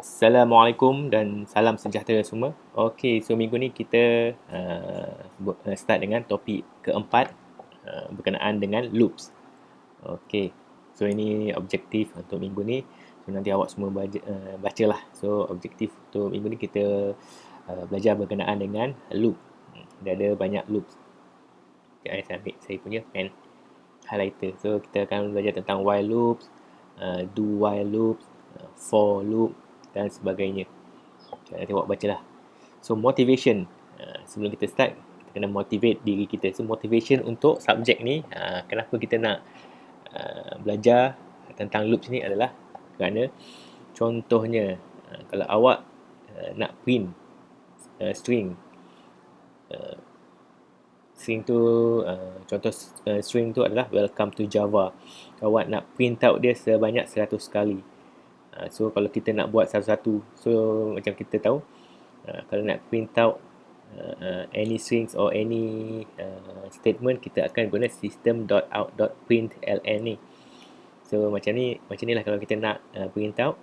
Assalamualaikum dan salam sejahtera semua. Okey, so minggu ni kita start dengan topik keempat berkenaan dengan loops. Okey, so ini objektif untuk minggu ni. So nanti awak semua bacalah. So objektif untuk minggu ni kita belajar berkenaan dengan loop. Dia ada banyak loops. Okay, saya ambil saya punya pen highlighter. So kita akan belajar tentang while loops, do while loops, for loop dan sebagainya. Nanti awak bacalah. So motivation, sebelum kita start, kita kena motivate diri kita. So motivation untuk subjek ni, kenapa kita nak belajar tentang loops ni adalah kerana contohnya, kalau awak nak print string, string tu contoh string tu adalah welcome to Java. Awak nak print out dia sebanyak 100 kali. So kalau kita nak buat satu-satu, so macam kita tahu, kalau nak print out any strings or any statement, kita akan guna system.out.println ni. So macam ni lah kalau kita nak print out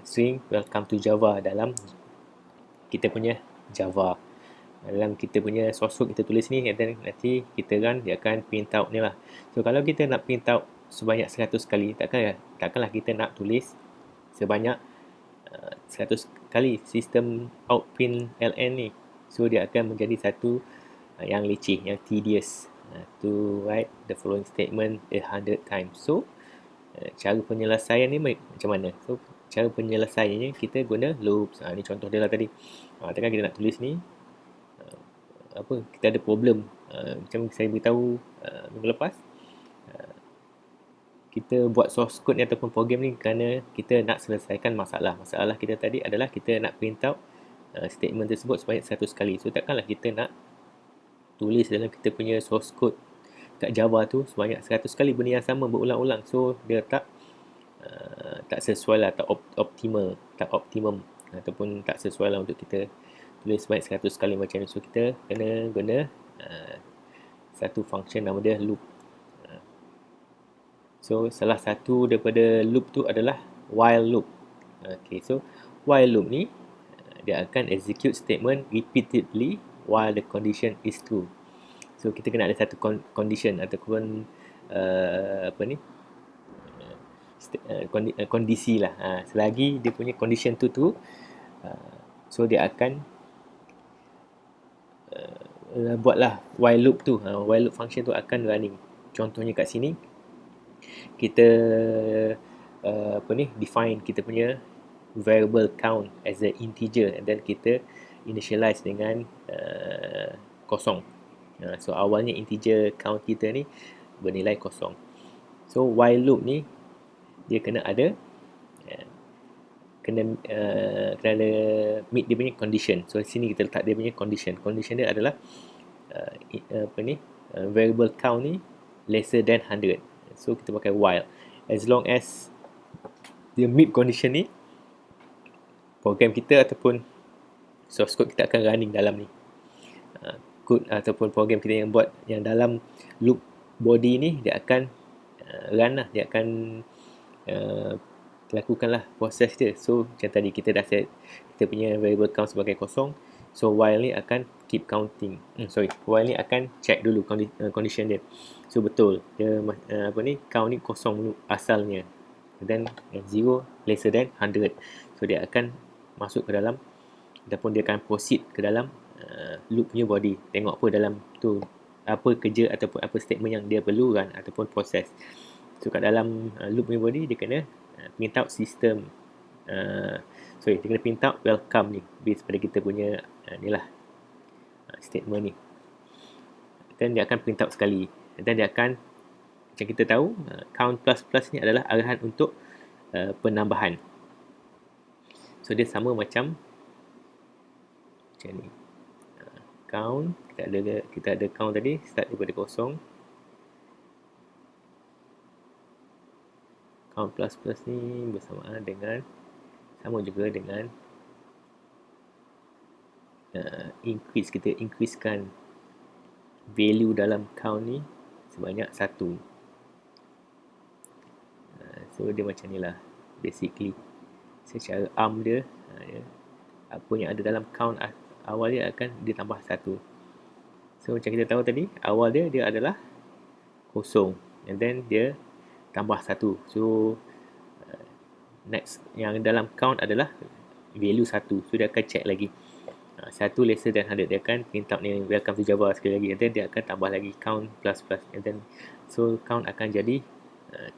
string welcome to Java dalam kita punya Java. Dalam kita punya source code kita tulis ni, dan nanti kita run, dia akan print out ni lah. So kalau kita nak print out sebanyak 100 kali, takkanlah kita nak tulis sebanyak 100 kali sistem outprintln ni. So dia akan menjadi satu yang leceh, yang tedious, to write the following statement 100 times. So cara penyelesaian ni macam mana? So cara penyelesaiannya kita guna loops. Ni contoh dia lah tadi. Takkan kita nak tulis ni, kita ada problem, macam saya beritahu minggu lepas, kita buat source code ni ataupun program ni kerana kita nak selesaikan masalah. Masalah kita tadi adalah kita nak print out statement tersebut sebanyak 100 kali. So takkanlah kita nak tulis dalam kita punya source code kat Java tu sebanyak 100 kali benda yang sama berulang-ulang. So dia tak sesuai lah, tak optimum ataupun tak sesuai lah untuk kita tulis sebanyak 100 kali macam ni. So kita kena guna satu function nama dia loop. So salah satu daripada loop tu adalah while loop. Okay, so while loop ni dia akan execute statement repeatedly while the condition is true. So kita kena ada satu condition ataupun kondisi lah. Selagi dia punya condition tu true, so dia akan buatlah while loop tu. While loop function tu akan running. Contohnya kat sini kita define kita punya variable count as an integer, and then kita initialize dengan kosong. So awalnya integer count kita ni bernilai kosong. So while loop ni dia kena ada kena ada meet dia punya condition. So sini kita letak dia punya condition. Condition dia adalah variable count ni lesser than 100. So kita pakai while. As long as dia meet condition ni, program kita ataupun source code kita akan running dalam ni. Code ataupun program kita yang buat yang dalam loop body ni, dia akan run lah. Dia akan lakukanlah proses dia. So macam tadi kita dah set kita punya variable count sebagai kosong. So while ni akan keep counting. While ni akan check dulu condition dia. So betul dia count ni kosong dulu asalnya. Then 0 lesser than 100. So dia akan masuk ke dalam ataupun dia akan proceed ke dalam loop punya body. Tengok apa dalam tu, apa kerja ataupun apa statement yang dia perlu run ataupun proses. So kat dalam loop punya body dia kena print out system. Dia kena print out welcome ni based pada kita punya ni lah statement ni. Dan dia akan print out sekali. Dan dia akan, macam kita tahu, count plus ni adalah arahan untuk penambahan. So dia sama macam ni. Count, kita ada count tadi, start daripada kosong. Count plus ni bersamaan dengan, sama juga dengan kita increasekan value dalam count ni sebanyak 1. So dia macam ni lah basically. secara arm dia, apa yang ada dalam count awal dia akan ditambah 1. So macam kita tahu tadi, awal dia adalah kosong, and then dia tambah 1. So next yang dalam count adalah value 1. So dia akan check lagi. 1 lesser than 100, dia akan print out ni welcome to Java sekali lagi, and then dia akan tambah lagi count plus plus, and then so count akan jadi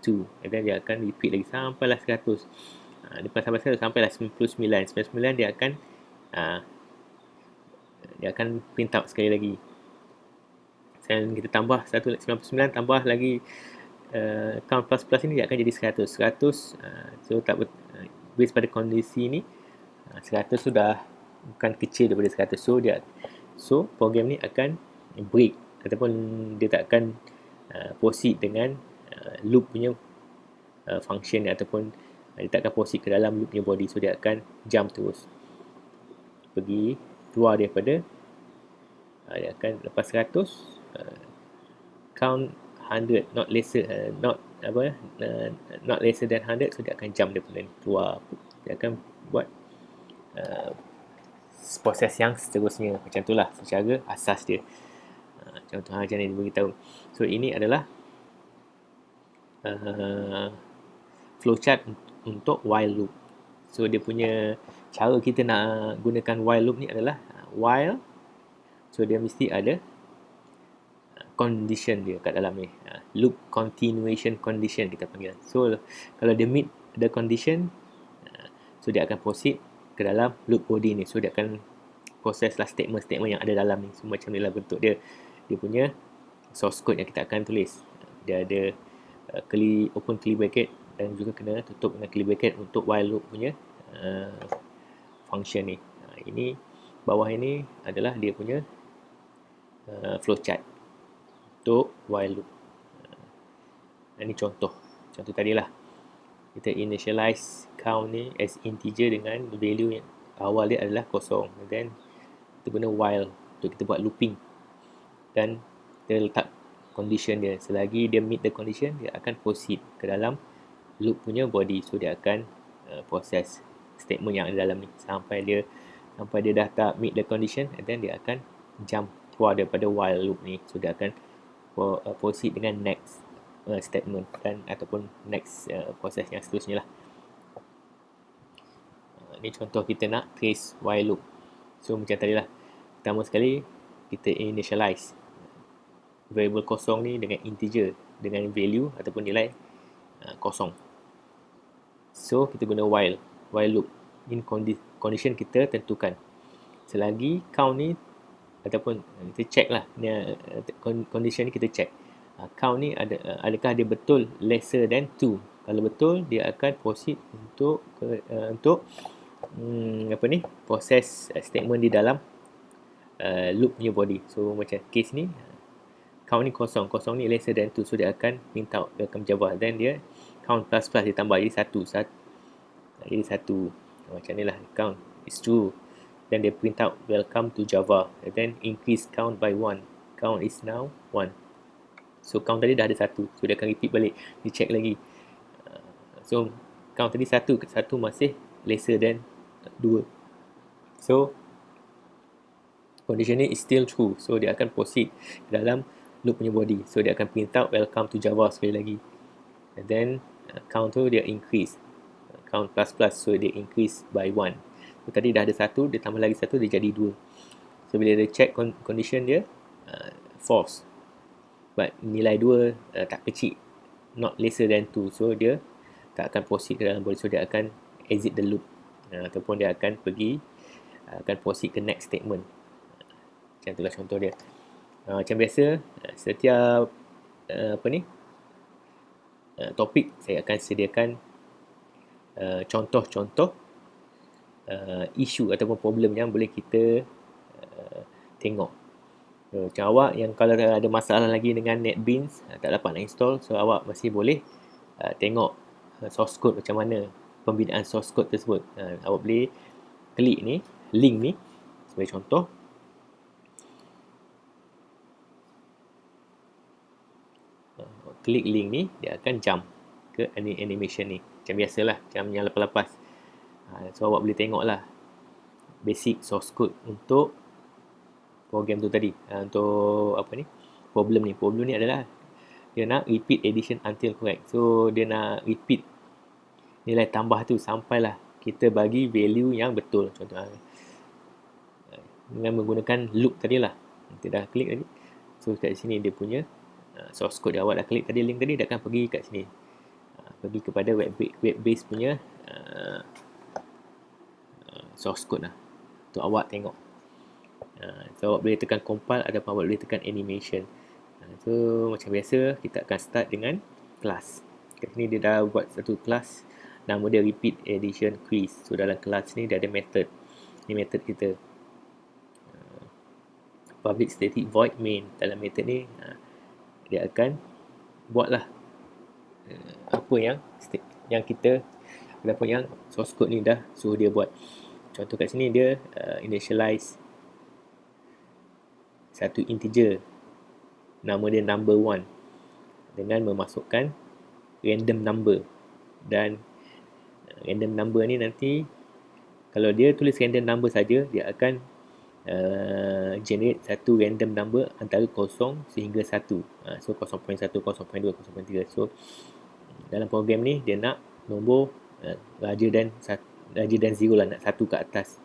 2, and then dia akan repeat lagi sampailah 100. Lepas sampai 100 sampailah 99 dia akan print out sekali lagi. Dan kita tambah 199 tambah lagi count plus plus ini, dia akan jadi 100. So tak based pada kondisi ni, 100 sudah bukan kecil daripada 100. So program ni akan break, ataupun dia tak akan proceed dengan loop punya function, ataupun dia tak akan proceed ke dalam loop punya body. So dia akan jump terus, pergi keluar daripada, dia akan lepas 100 count 100 not lesser not lesser than 100. So dia akan jump daripada ni, keluar. Dia akan buat proses yang seterusnya. Macam itulah secara asas dia. Contoh macam ni dia beritahu. So ini adalah flowchart untuk while loop. So dia punya cara kita nak gunakan while loop ni adalah while, so dia mesti ada condition dia kat dalam ni, loop continuation condition kita panggil. So kalau dia meet the condition, so dia akan proceed ke dalam loop body ni. So dia akan proses lah statement-statement yang ada dalam ni. So macam ni lah bentuk dia. Dia punya source code yang kita akan tulis. Dia ada open curly bracket dan juga kena tutup dengan curly bracket untuk while loop punya function ni. Ini bawah ini adalah dia punya flowchart untuk while loop. Ini contoh tadi lah. Kita initialize count ni as integer dengan value yang awal dia adalah kosong. And then kita guna while untuk kita buat looping, dan kita letak condition dia. Selagi dia meet the condition, dia akan proceed ke dalam loop punya body. So dia akan proses statement yang ada dalam ni sampai dia dah tak meet the condition, and then dia akan jump keluar daripada while loop ni. So dia akan proceed dengan next statement dan ataupun next proses yang seterusnya lah. Ini contoh kita nak trace while loop. So macam tadi lah, pertama sekali kita initialize variable kosong ni dengan integer, dengan value ataupun nilai kosong. So kita guna while loop. In condition kita tentukan selagi count ni, ataupun kita check lah, condition ni kita check count ni adakah dia betul lesser than 2. Kalau betul, dia akan proceed untuk proses statement di dalam loop punya body. So macam case ni, count ni kosong ni lesser than 2. So dia akan print out welcome Java, then dia count plus plus ditambah jadi 1. Jadi 1 macam ni lah, count is true, then dia print out welcome to Java, and then increase count by 1. Count is now 1. So count tadi dah ada 1, so dia akan repeat balik, dia check lagi. So count tadi 1 masih lesser than 2. So condition ni is still true. So dia akan proceed ke dalam loop punya body. So dia akan print out welcome to Java sekali lagi. And then count tu dia increase, count plus plus, so dia increase by 1. So tadi dah ada 1, dia tambah lagi 1, dia jadi 2. So bila dia check condition dia false, but nilai 2 tak kecil, not lesser than 2. So dia tak akan proceed ke dalam body. So dia akan exit the loop, ataupun dia akan proceed ke next statement. Macam itulah contoh dia. Macam biasa, setiap topik saya akan sediakan contoh-contoh isu ataupun problem yang boleh kita tengok. Macam awak yang kalau ada masalah lagi dengan NetBeans, tak dapat nak install, so awak masih boleh tengok source code macam mana pembinaan source code tersebut. Awak boleh klik ni, link ni sebagai contoh. Klik link ni, dia akan jump ke animation ni. Macam biasalah, macam yang lepas-lepas. So awak boleh tengok lah basic source code untuk program tu tadi. Untuk apa ni, problem ni adalah dia nak repeat addition until correct. So dia nak repeat nilai tambah tu sampailah kita bagi value yang betul. Contoh dengan menggunakan loop tadi lah. Kita dah klik tadi. So kat sini dia punya source code yang awak dah klik tadi, link tadi, dia akan pergi kat sini. Pergi kepada web base punya source code lah untuk awak tengok. So awak boleh tekan compile ataupun awak boleh tekan animation. So macam biasa kita akan start dengan class. Kat sini dia dah buat satu class, nama dia repeat addition quiz. So dalam class ni dia ada method. Ni method kita, public static void main. Dalam method ni dia akan buatlah apa yang kita ataupun yang source code ni dah suruh dia buat. Contoh kat sini dia initialize satu integer, nama dia number 1, dengan memasukkan random number. Dan random number ni nanti kalau dia tulis random number saja, dia akan generate satu random number antara 0 sehingga 1. So 0.1, 0.2, 0.3. So dalam program ni dia nak nombor larger than 0 lah, nak 1 ke atas,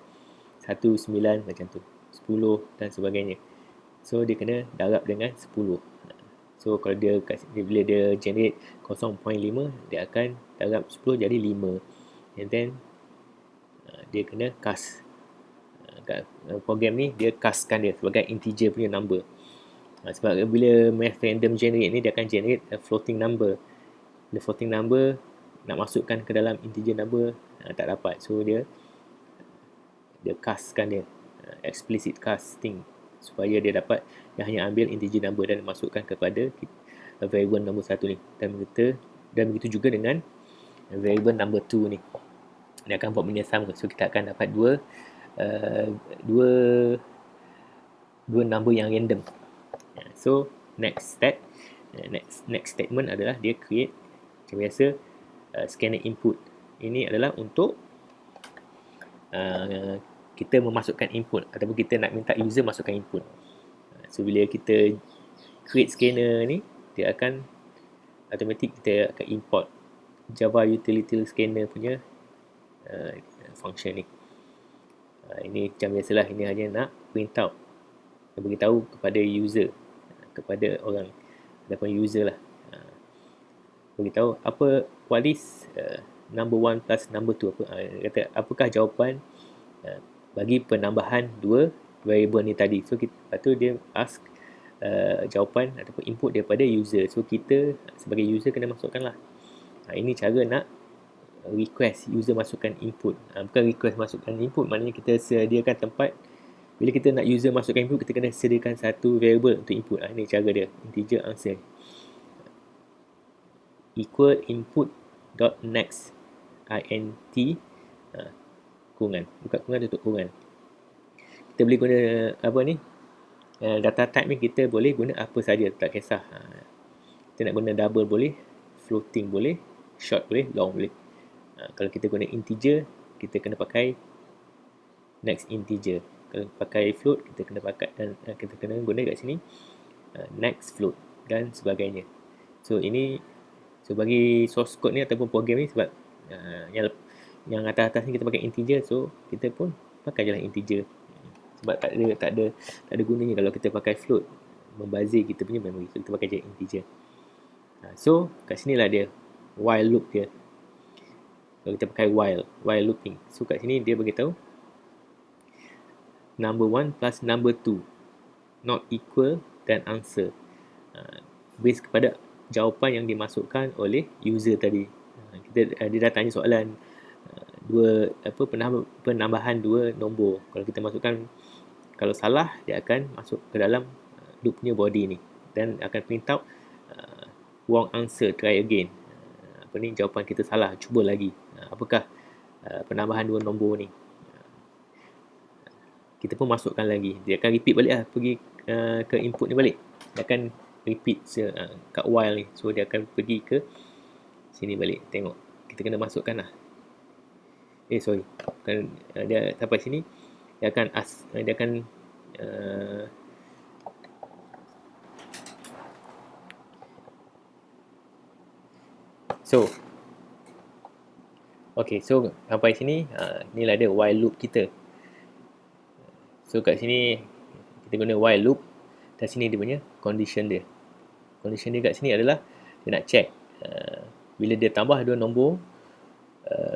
1, 9 macam tu, 10 dan sebagainya. So dia kena darab dengan 10. So kalau bila dia generate 0.5, dia akan darab 10 jadi 5. And then dia kena cast program ni, dia castkan dia sebagai integer punya number. Sebab bila math random generate ni, dia akan generate a floating number. The floating number nak masukkan ke dalam integer number tak dapat. So dia castkan dia, explicit casting, supaya dia dapat dia hanya ambil integer number dan masukkan kepada variable number 1 ni. Dan begitu juga dengan variable number 2 ni, dia akan buat benda sama. So kita akan dapat dua number yang random. So next statement adalah dia create macam biasa scanner input. Ini adalah untuk kita memasukkan input ataupun kita nak minta user masukkan input. So bila kita create scanner ni, dia akan automatic kita akan import Java utility scanner punya function ni. Ini macam biasalah, ini hanya nak print out dan beritahu kepada user, kepada orang ataupun user lah, beritahu apa what is number 1 plus number 2, kata apakah jawapan bagi penambahan dua variable ni tadi. So lepas tu dia ask jawapan ataupun input daripada user. So kita sebagai user kena masukkan lah. Ini cara nak request user masukkan input. Bukan request masukkan input, maknanya kita sediakan tempat. Bila kita nak user masukkan input, kita kena sediakan satu variable untuk input. Ini cara dia, integer answer equal input dot next int kurungan, buka kurungan, tutup kurungan. Kita boleh guna apa ni, data type ni kita boleh guna apa saja, tak kisah. Kita nak guna double boleh, floating boleh, short boleh, long boleh. Kalau kita guna integer, kita kena pakai next integer. Kalau pakai float, kita kena guna kat sini next float dan sebagainya. So bagi source code ni ataupun program ni, sebab yang atas-atas ni kita pakai integer, so kita pun pakai je lah integer. Sebab tak ada gunanya kalau kita pakai float, membazir kita punya memory. So kita pakai je integer. So kat sini lah dia while loop dia. Kalau kita pakai while looping, so kat sini dia beritahu number 1 plus number 2 not equal dan answer, base kepada jawapan yang dimasukkan oleh user tadi. Dia dah tanya soalan penambahan dua nombor. Kalau kita masukkan, kalau salah, dia akan masuk ke dalam loopnya body ni dan akan print out wrong answer, try again. Jawapan kita salah, cuba lagi. Apakah penambahan dua nombor ni? Kita pun masukkan lagi. Dia akan repeat balik lah, pergi ke input ni balik. Dia akan repeat kat while ni. So dia akan pergi ke sini balik. Tengok, kita kena masukkan lah. sorry, dia sampai sini dia akan so sampai sini inilah dia while loop kita. So kat sini kita guna while loop, dan sini dia punya condition dia. Condition dia kat sini adalah dia nak check bila dia tambah dua nombor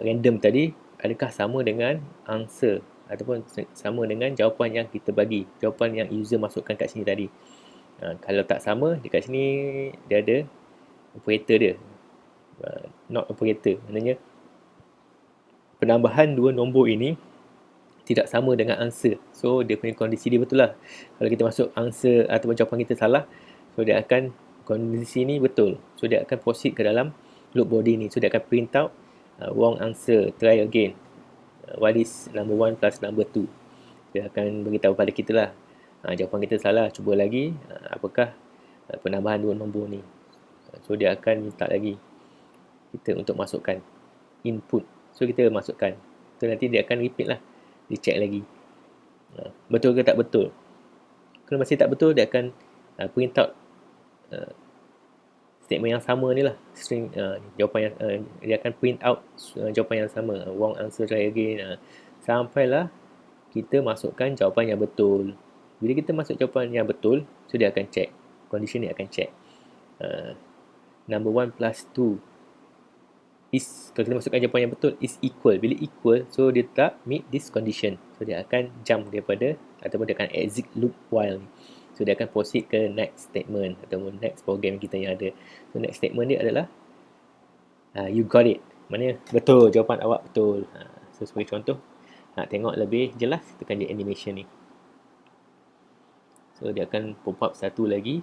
random tadi, adakah sama dengan answer ataupun sama dengan jawapan yang kita bagi, jawapan yang user masukkan kat sini tadi. Kalau tak sama, dekat sini dia ada operator dia, not operator, maknanya penambahan dua nombor ini tidak sama dengan answer. So dia punya kondisi dia betul lah. Kalau kita masuk answer ataupun jawapan kita salah, so dia akan kondisi ni betul. So dia akan proceed ke dalam loop body ni. So dia akan print out wrong answer, try again. What is number 1 plus number 2? Dia akan beritahu pada kita lah. Jawapan kita salah, cuba lagi. Apakah penambahan dua nombor ni? So dia akan minta lagi kita untuk masukkan input. So kita masukkan. So nanti dia akan repeat lah. Dia check lagi. Betul ke tak betul? Kalau masih tak betul, dia akan print out statement yang sama ni lah. String jawapan yang dia akan print out jawapan yang sama. Wrong answer, try again. Sampailah kita masukkan jawapan yang betul. Bila kita masuk jawapan yang betul, so dia akan check. Condition ni akan check. Number 1 plus 2 is, kalau kita masukkan jawapan yang betul, is equal. Bila equal, so dia tak meet this condition. So dia akan jump daripada, ataupun dia akan exit loop while ni. So dia akan proceed ke next statement ataupun next program kita yang ada. So next statement dia adalah you got it. Maknanya betul, jawapan awak betul. So sebagai contoh, nak tengok lebih jelas, tekan je animation ni. So dia akan pop up satu lagi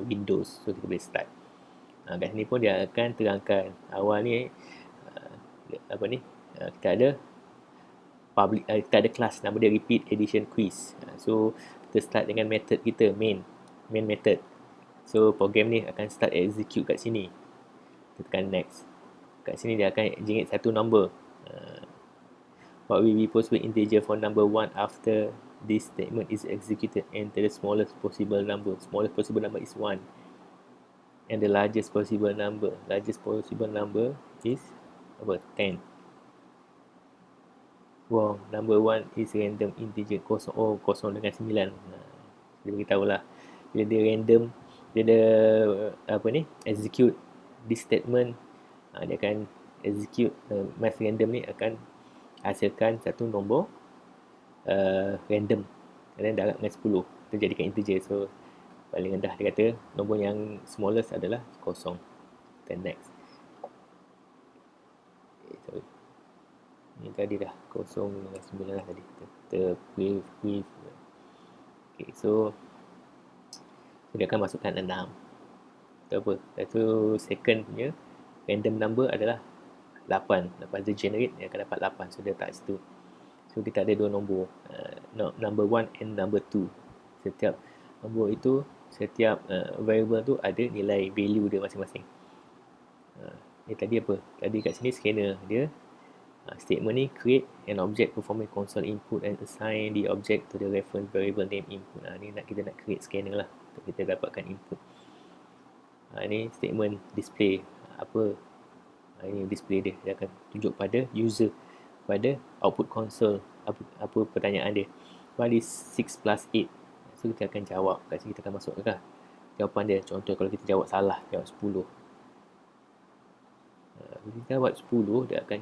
Windows. So kita boleh start. Kat sini pun dia akan terangkan awal ni kita ada public, kita ada kelas nama dia repeat edition quiz. So kita start dengan method kita, main method. So program ni akan start execute kat sini. Kita tekan next. Kat sini dia akan generate satu number. What will be possible integer for number 1 after this statement is executed? Enter the smallest possible number. Smallest possible number is 1. And the largest possible number. Largest possible number is 10. Wow, number 1 is random integer. Kosong dengan 9. Dia beritahu lah. Bila dia random, dia execute this statement, dia akan execute math random ni akan hasilkan satu nombor random. Dan darab dengan 10. Kita jadikan integer. So paling rendah dia kata nombor yang smallest adalah 0. Then next. Sorry. Ni tadi dah 0 dengan 9 lah tadi. Kita with. Okay, so dia akan masukkan 6. Itu apa? Itu second punya random number adalah 8. Lepas dia generate, dia akan dapat 8. So dia letak situ. So kita ada dua nombor. Number 1 and number 2. Setiap nombor itu, setiap variable tu ada nilai value dia masing-masing. Ni tadi apa? Tadi kat sini scanner dia. Statement ni create an object performing console input and assign the object to the reference variable name input. Ni kita nak create scanner lah untuk kita dapatkan input. Ini statement display apa? Ini display dia akan tunjuk pada user, pada output console apa pertanyaan dia. What is 6 plus 8? So kita akan jawab. Kat sini kita akan masukkan jawapan dia. Contoh kalau kita jawab salah, jawab 10. Bila kita jawab 10, dia akan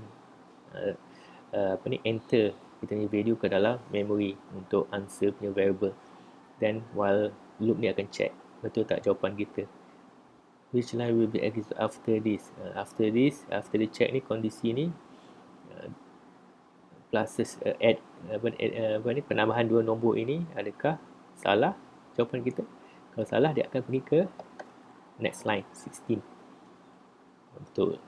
enter kita punya value ke dalam memory untuk answer punya variable. Then while loop ni akan check betul tak jawapan kita. Which line will be executed after this? After the check ni, kondisi ni pluses add penambahan dua nombor ini, adakah salah jawapan kita? Kalau salah, dia akan pergi ke next line 16. Betul.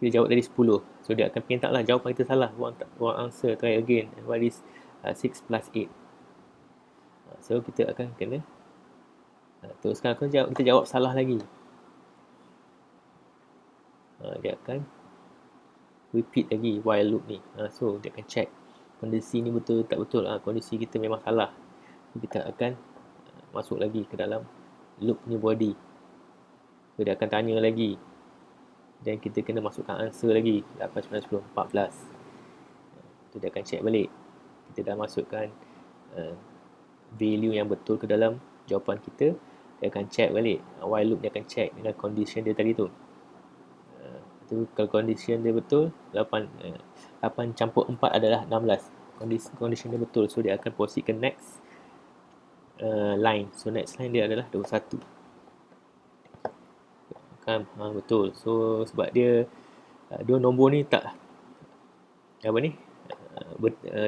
Kita jawab tadi 10. So dia akan print out lah jawapan kita salah. Wrong answer, try again. And what is 6 plus 8? So kita akan kena teruskan. Kita jawab salah lagi. Dia akan repeat lagi while loop ni. So dia akan check kondisi ni betul tak betul. Kondisi kita memang salah. Kita akan masuk lagi ke dalam loop ni body. So dia akan tanya lagi. Dan kita kena masukkan answer lagi. 8, 9, 10, 14. So dia akan check balik. Kita dah masukkan value yang betul ke dalam jawapan kita. Dia akan check balik. While loop dia akan check dengan condition dia tadi tu. Kalau condition dia betul, 8 campur 4 adalah 16. Condition dia betul. So dia akan proceed ke next line. So next line dia adalah 21. Kan? Betul. So sebab dia dua nombor ni tak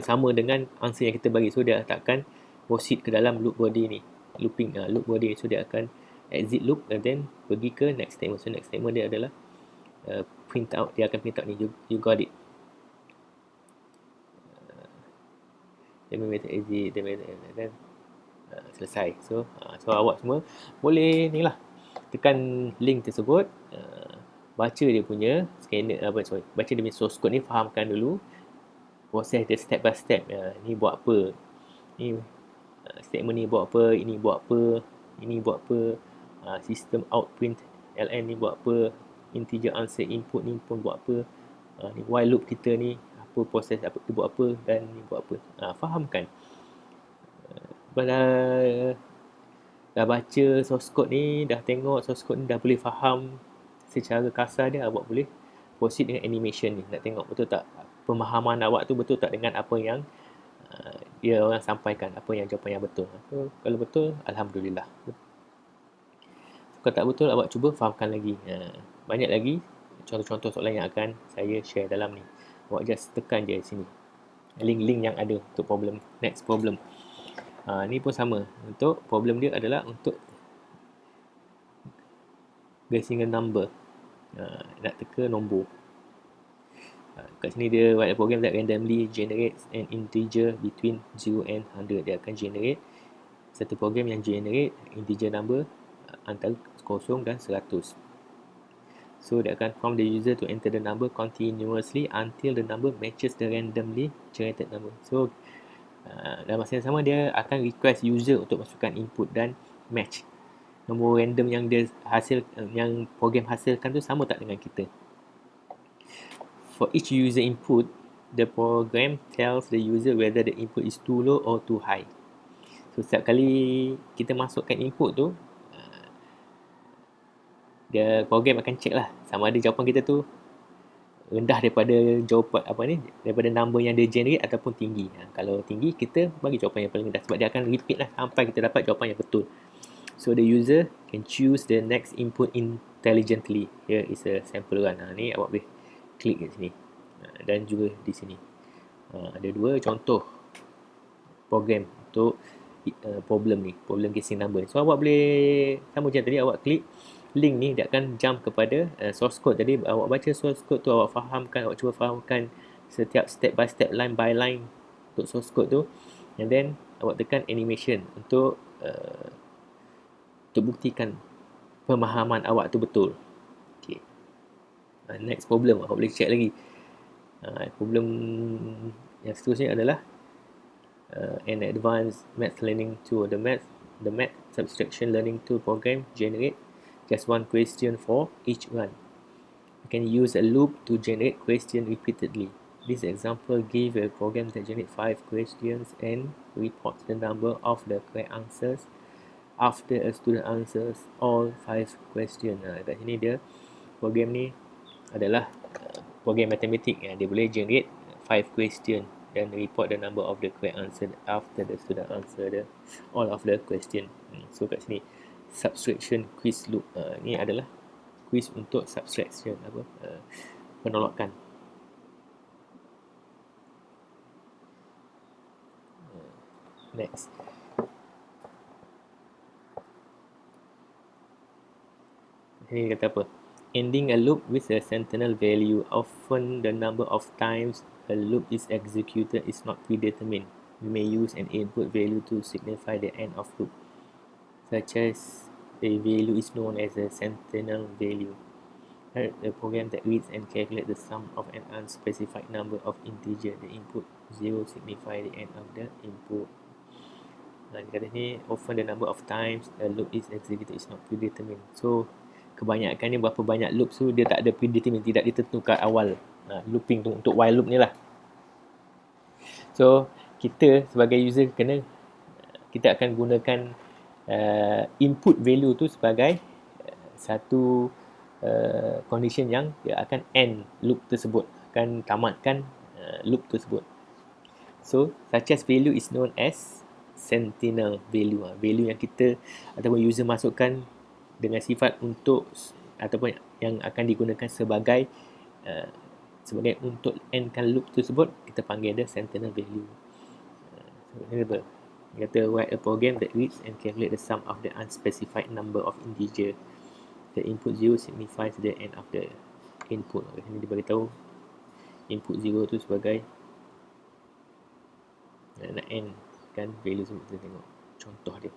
sama dengan answer yang kita bagi. So dia takkan proceed ke dalam loop body ni. Loop body ni. So dia akan exit loop and then pergi ke next statement. So next statement dia adalah print out. Dia akan print out ni. You got it. Exit. Dan selesai. So awak semua boleh ni lah, tekan link tersebut, baca dia punya scanner, baca dia punya source code ni, fahamkan dulu proses dia step by step. Ni buat apa, ni statement ni buat apa, ini buat apa, ini buat apa, system out print ln ni buat apa, integer answer input ni pun buat apa, ni while loop kita ni apa proses apa tu buat apa, dan ni buat apa. Fahamkan. Dah baca source code ni, dah tengok source code ni, dah boleh faham secara kasar dia, awak boleh proceed dengan animation ni. Nak tengok betul tak pemahaman awak tu betul tak dengan apa yang dia orang sampaikan, apa yang jawapan yang betul. So, kalau betul, Alhamdulillah. Kalau tak betul, awak cuba fahamkan lagi. Banyak lagi contoh-contoh soalan yang akan saya share dalam ni. Awak just tekan je sini link-link yang ada untuk problem, next problem. Ni pun sama. Untuk problem dia adalah untuk guessing a number. Nak teka nombor. Kat sini dia write a program that randomly generates an integer between 0 and 100. Dia akan generate satu program yang generate integer number antara 0 dan 100. So dia akan prompt the user to enter the number continuously until the number matches the randomly generated number. So dalam masa yang sama dia akan request user untuk masukkan input dan match nombor random yang dia yang program hasilkan tu sama tak dengan kita. For each user input, the program tells the user whether the input is too low or too high. So setiap kali kita masukkan input tu, dia program akan check lah sama ada jawapan kita tu rendah daripada jawapan daripada number yang dia generate ataupun tinggi. Kalau tinggi, kita bagi jawapan yang paling rendah sebab dia akan repeat lah sampai kita dapat jawapan yang betul. So the user can choose the next input intelligently. Here is a sample run. Ni awak boleh klik kat sini. Dan juga di sini. Ada dua contoh program untuk problem ni, problem guessing number ni. So awak boleh sama macam tadi, awak klik link ni, dia akan jump kepada source code. Jadi awak baca source code tu, awak fahamkan, awak cuba fahamkan setiap step by step, line by line untuk source code tu, and then awak tekan animation untuk buktikan pemahaman awak tu betul. Okay. Next problem, awak boleh check lagi. Problem yang seterusnya adalah an advanced math learning tool. The math subtraction learning tool program generate just one question for each run. You can use a loop to generate questions repeatedly. This example gives a program that generates 5 questions and reports the number of the correct answers after a student answers all 5 questions. Kat sini dia, program ni adalah program matematik yang dia boleh generate 5 question dan report the number of the correct answer after the student answer all of the question. So kat sini subtraction quiz loop. Ni adalah quiz untuk subtraction, penolakan. Next. Ini kata apa? Ending a loop with a sentinel value. Often the number of times a loop is executed is not predetermined. You may use an input value to signify the end of loop, such as the value is known as a sentinel value. write a program that reads and calculates the sum of an unspecified number of integer. The input 0 signify the end of the input. Dia kata ni, often the number of times a loop is executed is not predetermined. So kebanyakan ni berapa banyak loop tu dia tak ada predetermined, tidak ditentukan awal. Looping tu untuk while loop ni lah. So kita sebagai user kita akan gunakan input value tu sebagai satu condition yang dia akan end loop tersebut, akan tamatkan loop tersebut. So such as value is known as sentinel value. Value yang kita ataupun user masukkan dengan sifat untuk ataupun yang akan digunakan sebagai untuk endkan loop tersebut, kita panggil dia sentinel value. Dia kata write a program that reads and calculates the sum of the unspecified number of integer. The input 0 signifies the end of the input. Ini dia beritahu input 0 tu sebagai nak end kan value semua. Kita tengok contoh dia.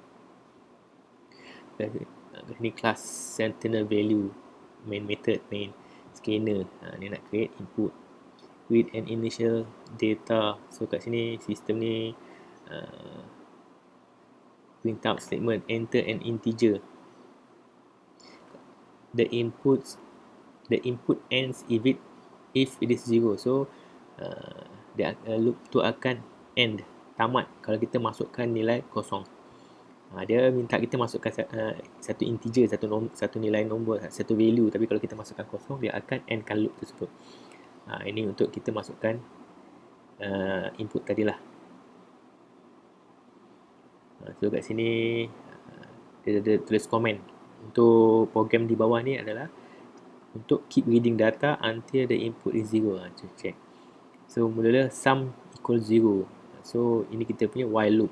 Ini class sentinel value, main method, main scanner. Dia nak create input with an initial data. So kat sini sistem ni print out statement, enter an integer. The input ends if it is 0. So loop tu akan end, tamat kalau kita masukkan nilai kosong. Dia minta kita masukkan satu integer, satu nilai nombor, satu value, tapi kalau kita masukkan kosong dia akan endkan loop tersebut. Ini untuk kita masukkan input tadilah. So kat sini dia tulis komen untuk program di bawah ni adalah untuk keep reading data until the input is 0. Check. So mula-mula sum equal 0. So ini kita punya while loop.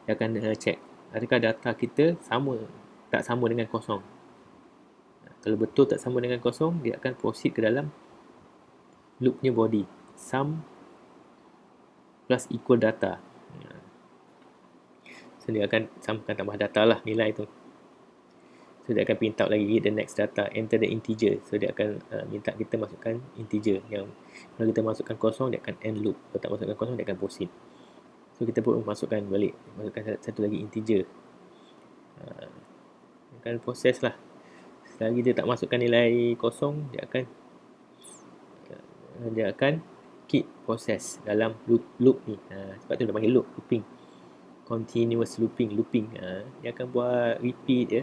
Dia akan check adakah data kita tak sama dengan kosong. Kalau betul tak sama dengan kosong, dia akan proceed ke dalam loop punya body. Sum plus equal data. So dia akan tambah data lah, nilai tu. So dia akan print out lagi the next data, enter the integer. So dia akan minta kita masukkan integer. Yang kalau kita masukkan kosong, dia akan end loop. Kalau tak masukkan kosong, dia akan proceed. So kita pun masukkan balik, masukkan satu lagi integer. Akan proses lah. Selagi dia tak masukkan nilai kosong, dia akan keep proses dalam loop ni. Sebab tu dia panggil looping. Continuous looping. Dia akan buat repeat dia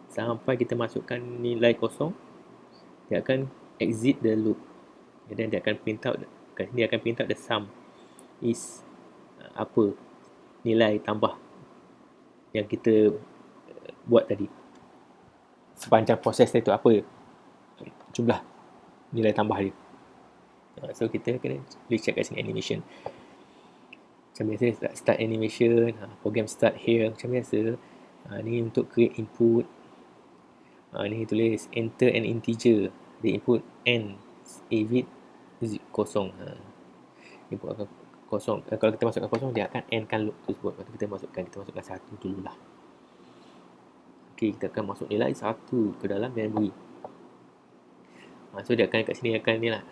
sampai kita masukkan nilai kosong. Dia akan exit the loop. Dan dia akan print out, dia akan print out the sum is apa nilai tambah yang kita buat tadi. Sepanjang proses itu apa jumlah nilai tambah dia. So kita kena boleh check kat sini animation. Macam biasa start animation, program start here macam biasa. Ni untuk create input. Ni tulis enter an integer. The input n if it is kosong. Input akan kosong. Kalau kita masukkan kosong, dia akan endkan loop tersebut. Lepas tu kita masukkan satu dululah. Okey, kita akan masuk nilai 1 ke dalam memory. So dia akan kat sini akan ni lah.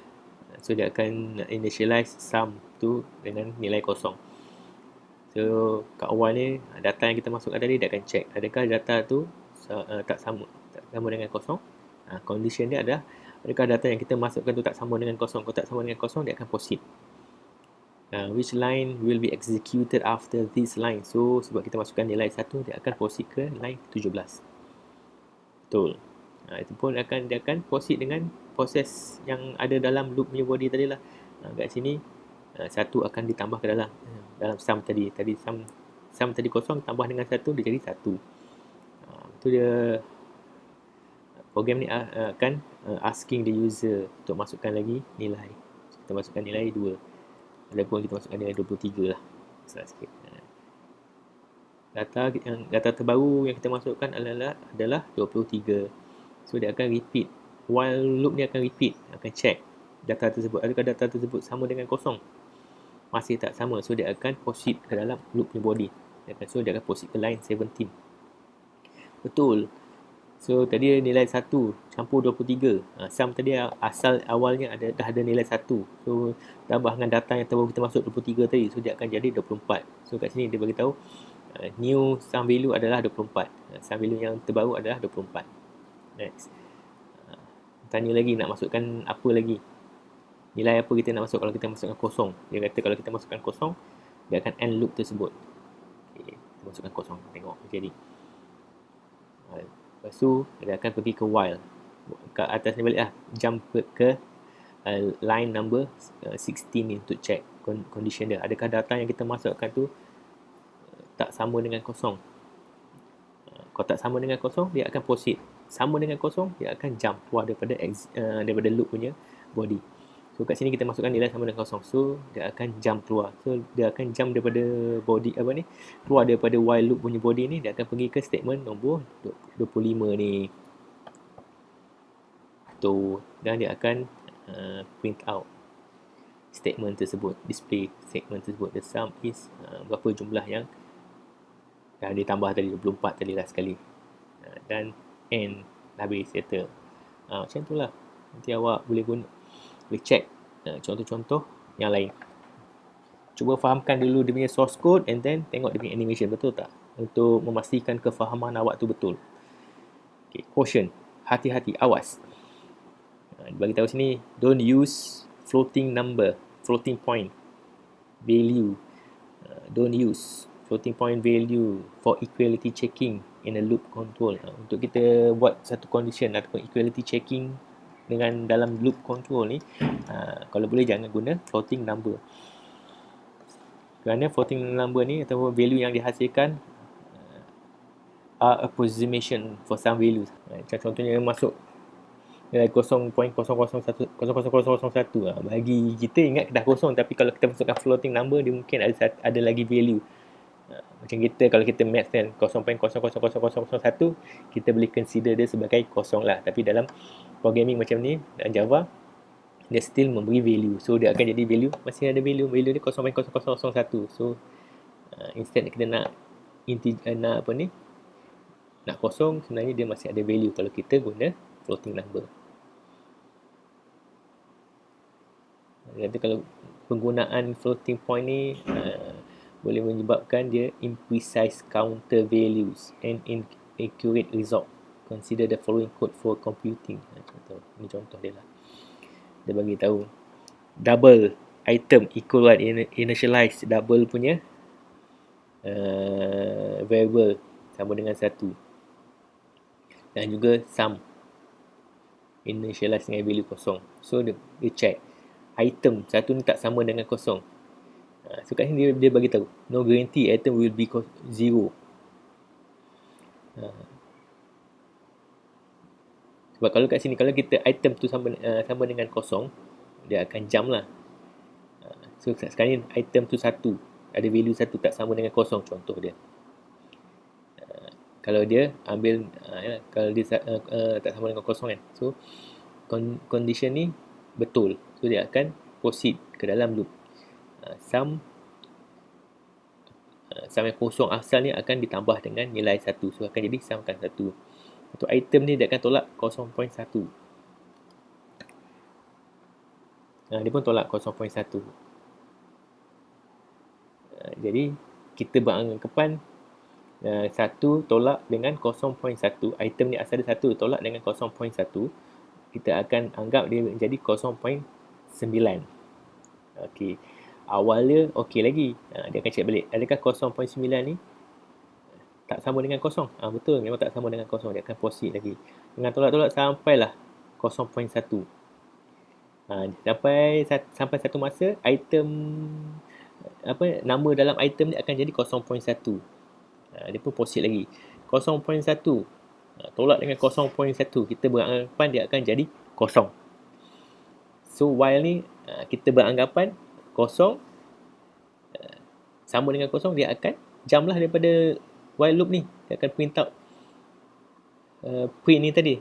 So dia akan initialize sum tu dengan nilai kosong. So kat awal ni data yang kita masukkan tadi, dia akan check adakah data tu tak sama dengan kosong. Condition dia adalah adakah data yang kita masukkan tu tak sama dengan kosong. Kalau tak sama dengan kosong, dia akan proceed. Which line will be executed after this line? So sebab kita masukkan nilai 1, dia akan proceed ke line 17. Betul. Itu pun dia akan proceed dengan proses yang ada dalam loop punya body tadi lah. Kat sini 1 akan ditambah ke dalam sum tadi sum tadi kosong tambah dengan 1, dia jadi 1. Itu dia program ni akan asking the user untuk masukkan lagi nilai. Kita masukkan nilai 2. Ataupun kita masukkan nilai 23 lah. Salah sikit. Data terbaru yang kita masukkan adalah 23. So dia akan repeat. While loop ni akan repeat, akan check data tersebut. Adakah data tersebut sama dengan kosong? Masih tak sama. So dia akan proceed ke dalam loop ni body. So dia akan proceed ke line 17. Betul. So tadi nilai 1 campur 23. Sum tadi asal awalnya dah ada nilai 1. So tambah dengan data yang baru kita masuk 23 tadi, so dia akan jadi 24. So kat sini dia bagi tahu new sum value adalah 24. Sum value yang terbaru adalah 24. Next. Tanya lagi nak masukkan apa lagi? Nilai apa kita nak masuk kalau kita masukkan kosong? Dia kata kalau kita masukkan kosong, dia akan end loop tersebut. Okay, kita masukkan kosong, tengok jadi. Lepas tu dia akan pergi ke while. Kat atas ni balik lah, jump ke line number 16 ni untuk check condition dia. Adakah data yang kita masukkan tu tak sama dengan kosong? Kalau tak sama dengan kosong, dia akan proceed. Sama dengan kosong, dia akan jump keluar daripada loop punya body. So kat sini kita masukkan nilai sama dengan kosong. So dia akan jump keluar. So dia akan jump daripada body keluar daripada while loop punya body ni, dia akan pergi ke statement nombor 25 ni. Tu dan dia akan print out statement tersebut, display statement tersebut. The sum is berapa jumlah yang dah ditambah tadi, 24 tadi lah sekali. Dan end habis settle. Macam tu lah. Nanti awak boleh check contoh-contoh yang lain. Cuba fahamkan dulu dia punya source code and then tengok dia punya animation, betul tak? Untuk memastikan kefahaman awak tu betul. Okay, caution, hati-hati, awas. Bagi tahu sini, don't use floating number, floating point value. Don't use floating point value for equality checking in a loop control. Untuk kita buat satu condition ataupun equality checking dengan dalam loop control ni, kalau boleh jangan guna floating number. Kerana floating number ni atau value yang dihasilkan are approximation for some values. Macam contohnya masuk nilai 0.0001. Bagi kita ingat dah kosong, tapi kalau kita masukkan floating number, dia mungkin ada lagi value. Macam kita kalau kita math kan 0.000001, kita boleh consider dia sebagai kosong lah. Tapi dalam programming macam ni, dalam Java, dia still memberi value. So dia akan jadi value, masih ada value dia 0.0001. So instead kita nak nak kosong, sebenarnya dia masih ada value kalau kita guna floating number. Jadi kalau penggunaan floating point ni boleh menyebabkan dia imprecise counter values and inaccurate result. Consider the following code for computing. Ini contoh dia lah. Dia bagi tahu double item equal initialize double punya variable sama dengan 1. Dan juga sum initialize dengan value kosong. So dia check item satu ni tak sama dengan kosong. So kat sini dia bagi tahu no guarantee item will be 0. Sebab kalau kat sini kalau kita item tu sama dengan kosong, dia akan jump lah. So sekarang ni item tu 1, ada value 1 tak sama dengan kosong, contoh dia. Kalau dia ambil kalau dia tak sama dengan kosong kan, so condition ni betul, so dia akan proceed ke dalam loop. Sum yang kosong asal ni akan ditambah dengan nilai 1, so akan jadi sum kan 1. Untuk item ni dia akan tolak 0.1. Dia pun tolak 0.1. Jadi kita beranggapan 1 tolak dengan 0.1. Item ni asal dia 1 tolak dengan 0.1. Kita akan anggap dia menjadi 0.9. Okey. Awalnya okey lagi. Dia akan check balik. Adakah 0.9 ni tak sama dengan kosong? Betul, memang tak sama dengan kosong. Dia akan proceed lagi. Dengan tolak-tolak sampailah 0.1. Sampai satu masa item nama dalam item ni akan jadi 0.1. Dia pun proceed lagi 0.1 tolak dengan 0.1, kita beranggapan dia akan jadi kosong. So while ni kita beranggapan kosong sama dengan kosong, dia akan jump lah daripada while loop ni, dia akan print out print ni tadi.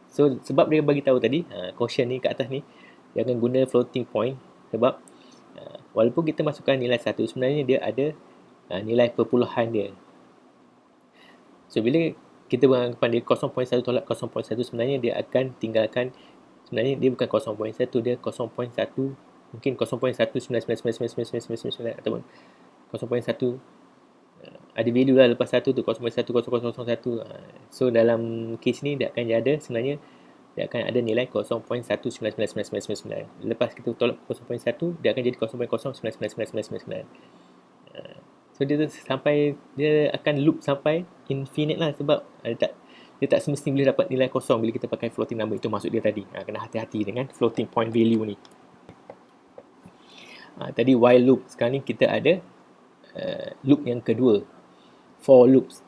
So sebab dia bagi tahu tadi caution ni kat atas ni, dia akan guna floating point sebab walaupun kita masukkan nilai 1, sebenarnya dia ada nilai perpuluhan dia. So bila kita beranggapan dia 0.1 tolak 0.1, sebenarnya dia akan tinggalkan, sebenarnya dia bukan 0.1, dia 0.1, mungkin 0.1999999 ataupun 0.1, ada value lah lepas 1 tu 0.10001. So dalam kes ni dia akan ada, sebenarnya dia akan ada nilai 0.1999999. Lepas kita tolak 0.1, dia akan jadi 0.0999999. So dia akan loop sampai infinite lah, sebab dia tak semestinya boleh dapat nilai kosong bila kita pakai floating number. Itu maksud dia tadi. Kena hati-hati dengan floating point value ni. Tadi while loop. Sekarang ni kita ada loop yang kedua, for loops.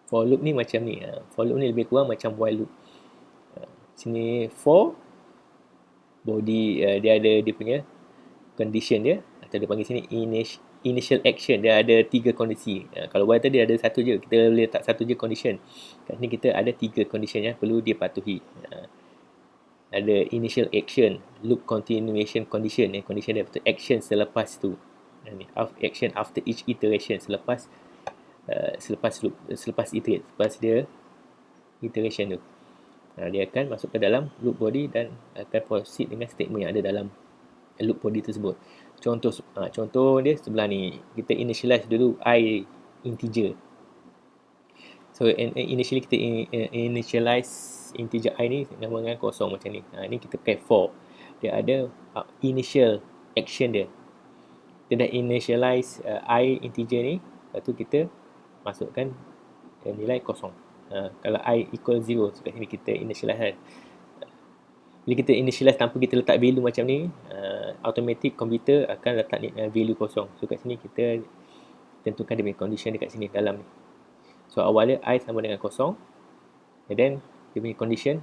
For loop ni macam ni. For loop ni lebih kurang macam while loop. Sini for body, dia ada dia punya condition dia, atau dia panggil sini initial action. Dia ada 3 kondisi. Kalau while tadi ada satu je, kita boleh letak satu je condition. Kat sini kita ada 3 condition yang perlu dia patuhi. Ada initial action, loop continuation condition. Condition dia betul action selepas tu. Action after each iteration, selepas loop, selepas iterate, selepas dia iteration tu. Dia akan masuk ke dalam loop body dan akan proceed dengan statement yang ada dalam loop body tersebut. Contoh dia sebelah ni, kita initialize dulu I integer. So initially kita initialize integer I ni dengan kosong macam ni. Ni kita pakai for. Dia ada initial action dia. Kita dah initialize I integer ni, lepas tu kita masukkan nilai kosong. Kalau I equal 0, so kat sini kita initialize kan. Bila kita initialize tanpa kita letak value macam ni, automatic komputer akan letak value kosong. So kat sini kita tentukan dia punya condition dekat sini dalam ni. So awalnya I sama dengan kosong, and then dia punya condition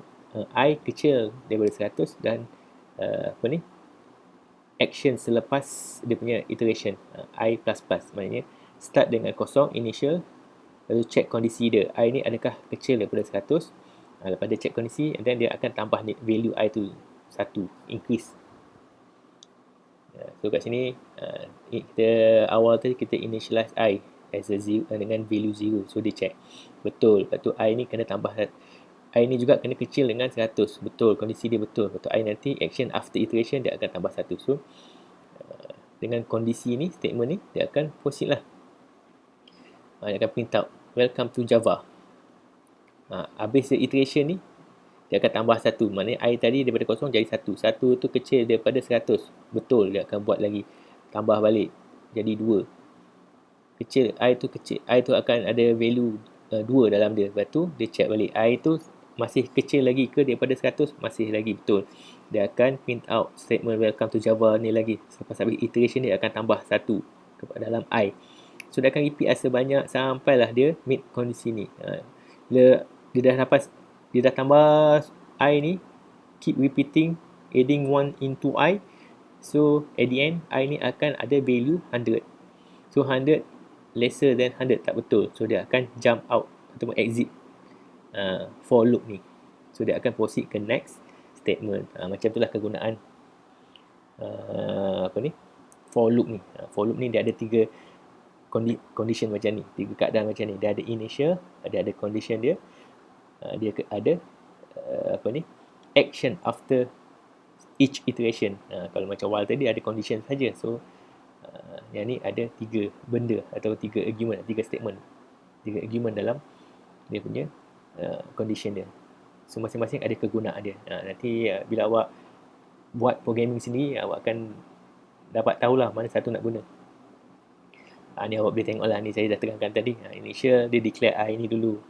I kecil daripada 100 dan action selepas dia punya iteration I++, maknanya start dengan kosong initial, lalu check kondisi dia I ni adakah kecil daripada 100. Lepas dia check kondisi, and then dia akan tambah value I tu 1, increase. So kat sini kita awal tadi kita initialize I as a 0 dengan value 0. So dia check betul, lepas tu I ni kena tambah, I ni juga kena kecil dengan 100. Betul, kondisi dia betul. Lepas tu I nanti action after iteration dia akan tambah 1. So dengan kondisi ni, statement ni, dia akan proceed lah. Dia akan print out welcome to Java. Habis iteration ni, dia akan tambah 1. Maknanya I tadi daripada kosong jadi 1. 1 tu kecil daripada 100. Betul, dia akan buat lagi, tambah balik jadi 2. Kecil, I tu kecil, I tu akan ada value 2 dalam dia. Lepas tu dia check balik, I tu masih kecil lagi ke daripada 100? Masih lagi, betul. Dia akan print out statement welcome to Java ni lagi. Selepas habis iteration dia akan tambah 1 kepada dalam I. So dia akan repeat sebanyak sampailah dia meet kondisi ni. Bila dia dah tambah I ni, keep repeating, adding 1 into I. So at the end I ni akan ada value 100. So 100 lesser than 100 tak betul. So dia akan jump out ataupun exit for loop ni. So dia akan proceed ke next statement. Macam itulah kegunaan for loop ni. For loop ni dia ada 3 condition macam ni, 3 keadaan macam ni. Dia ada initial, dia ada condition dia, dia ada action after each iteration. Kalau macam while tadi ada condition saja. So yang ni ada 3 benda atau 3 argument, 3 statement, 3 argument dalam dia punya condition dia. So masing-masing ada kegunaan dia. Nanti bila awak buat programming sendiri, awak akan dapat tahulah mana satu nak guna. Ni awak boleh tengok lah, ni saya dah terangkan tadi. Initial dia declare I ni dulu,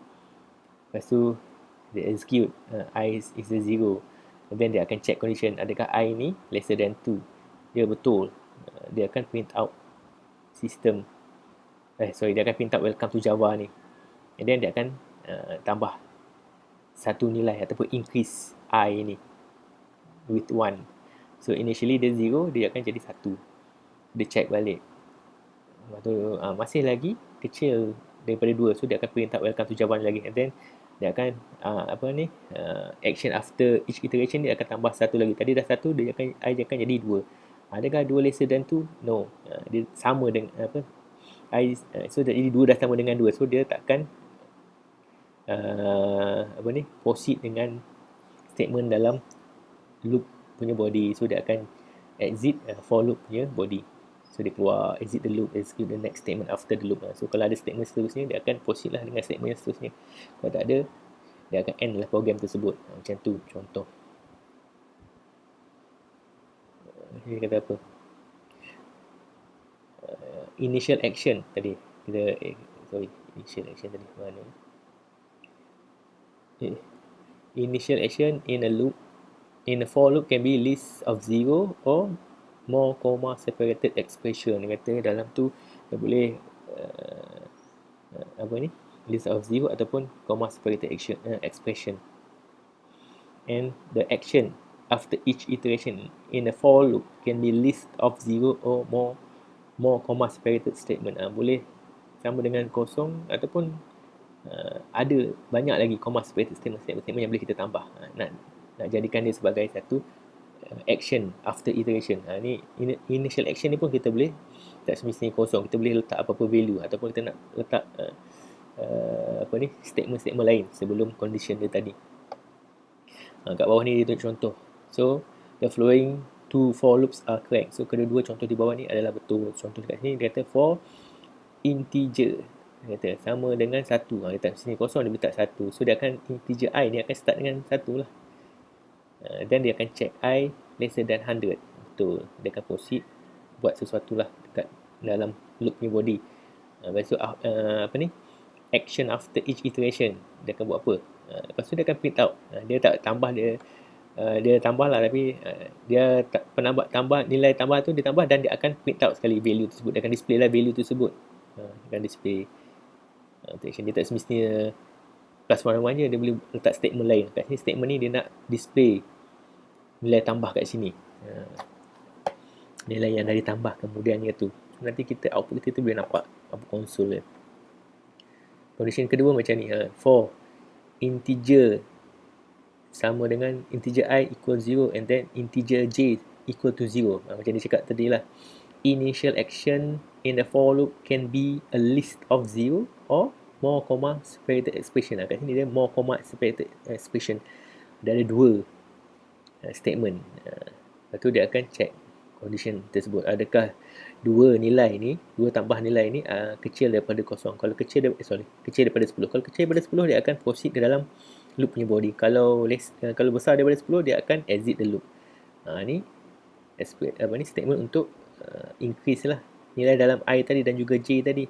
lepas tu dia execute I is a 0, and then dia akan check condition, adakah I ni lesser than 2. Dia betul, dia akan print out system, dia akan print out welcome to Java ni, and then dia akan tambah satu nilai ataupun increase I ni with 1. So initially dia 0, dia akan jadi 1. Dia check balik, lepas tu masih lagi kecil daripada 2. So dia akan print out welcome to Java ni lagi, and then dia akan action after each iteration dia akan tambah 1 lagi. Tadi dah 1, I akan jadi 2. Adakah 2 lesser than 2? No. Dia sama dengan so jadi 2 dah sama dengan 2, so dia takkan proceed dengan statement dalam loop punya body. So dia akan exit for loop punya body. So dia keluar, exit the loop, execute the next statement after the loop. So kalau ada statement seterusnya, dia akan proceed lah dengan statement yang seterusnya. Kalau tak ada, dia akan end lah program tersebut. Macam tu contoh. Dia kata apa? Initial action tadi. Initial action tadi mana? Initial action in a loop, in a for loop can be list of 0 or more comma separated expression. Dia kata dalam tu dia boleh list of 0 ataupun comma separated expression. And the action after each iteration in a for loop can be list of 0 or more comma separated statement. Boleh sama dengan kosong ataupun ada banyak lagi comma separated statement yang boleh kita tambah. Nak jadikan dia sebagai satu action after iteration. Ni initial action ni pun kita boleh tak semestinya kosong. Kita boleh letak apa-apa value ataupun kita nak letak statement-statement lain sebelum condition dia tadi. Kat bawah ni dia tunjuk contoh. So the following two for loops are correct. So kedua-dua contoh di bawah ni adalah betul. Contoh dekat sini dia kata for integer, dia kata sama dengan 1. Dia tak sini kosong, dia letak 1. So dia akan integer i ni akan start dengan 1 lah. Dan dia akan check i lesser than 100. Betul. Dia akan proceed buat sesuatu lah dekat dalam loop ni body. Lepas tu action after each iteration, dia akan buat apa? Lepas tu dia akan print out. Dia tak tambah, dia tambah lah, tapi dia tambah nilai tambah tu dia tambah dan dia akan print out sekali value tersebut. Dia akan display lah value tersebut. Dia akan display action. Dia tak semestinya plus one je, dia boleh letak statement lain. Kat sini statement ni dia nak display nilai tambah kat sini. Nilai yang dah ditambah kemudiannya tu. Nanti kita output kita tu boleh nampak apa konsol dia. Condition kedua macam ni. For integer sama dengan integer i equal 0 and then integer j equal to 0. Macam dia cakap tadi lah. Initial action in the for loop can be a list of 0 or more comma separated expression. Kat sini dia more comma separated expression. Dia ada 2 statement. Lepas tu dia akan check condition tersebut. Adakah 2 nilai ni, 2 tambah nilai ni kecil daripada kosong. Kalau kecil daripada 10. Kalau kecil daripada 10, dia akan proceed ke dalam loop punya body. Kalau besar daripada 10, dia akan exit the loop. Ni statement untuk increase lah nilai dalam i tadi dan juga j tadi.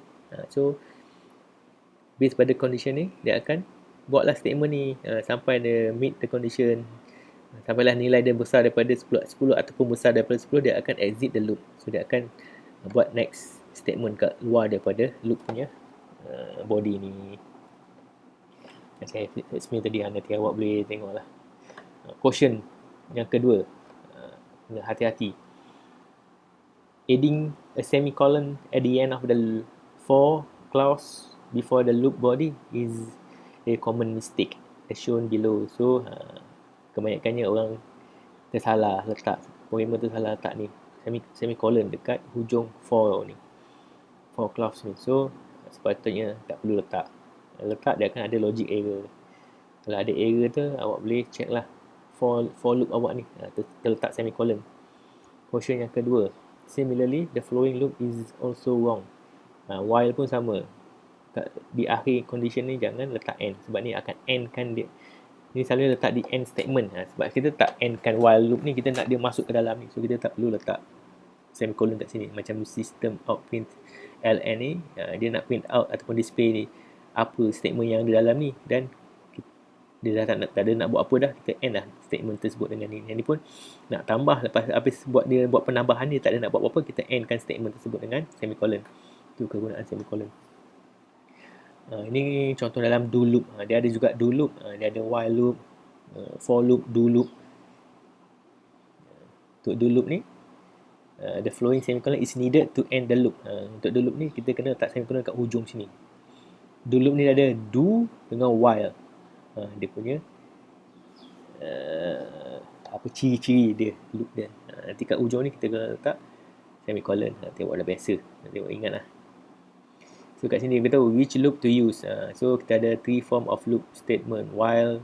So based pada condition ni, dia akan buatlah statement ni sampai dia meet the condition. Sampailah nilai dia besar daripada 10 ataupun besar daripada 10, dia akan exit the loop. So dia akan buat next statement kat luar daripada loop punya body ni. Macam explain tadi, nanti awak boleh tengok lah. Quotient yang kedua, hati-hati. Adding a semicolon at the end of the for clause before the loop body is a common mistake as shown below. So kebanyakannya orang tersalah letak, programmer tersalah letak ni semicolon dekat hujung for ni, for clause ni. So sepatutnya tak perlu letak dia akan ada logic error. Kalau ada error tu, awak boleh check lah for loop awak ni terletak semicolon. Quotient yang kedua, similarly the following loop is also wrong. While pun sama, di akhir condition ni jangan letak end, sebab ni akan end kan dia. Ni selalu letak di end statement. Sebab kita tak end kan while loop ni, kita nak dia masuk ke dalam ni. So kita tak perlu letak semicolon kat sini. Macam system out print ln ni, dia nak print out ataupun display ni apa statement yang di dalam ni, dan dia dah tak ada nak buat apa dah, kita end lah statement tersebut dengan ni. Yang ni pun nak tambah, lepas habis buat penambahan ni, tak ada nak buat apa-apa, kita end kan statement tersebut dengan semicolon. Itu kegunaan semicolon. Ini contoh dalam do loop. Dia ada juga do loop, dia ada while loop, for loop, do loop. Untuk do loop ni, the following semicolon is needed to end the loop. Untuk do loop ni, kita kena letak semicolon kat hujung sini. Do loop ni ada do dengan while. Dia punya ciri-ciri dia, loop dia. Nanti kat hujung ni kita kena letak semicolon. Tengok dah biasa, tengok ingat lah. So kat sini dia beritahu which loop to use. So kita ada 3 form of loop statement, while,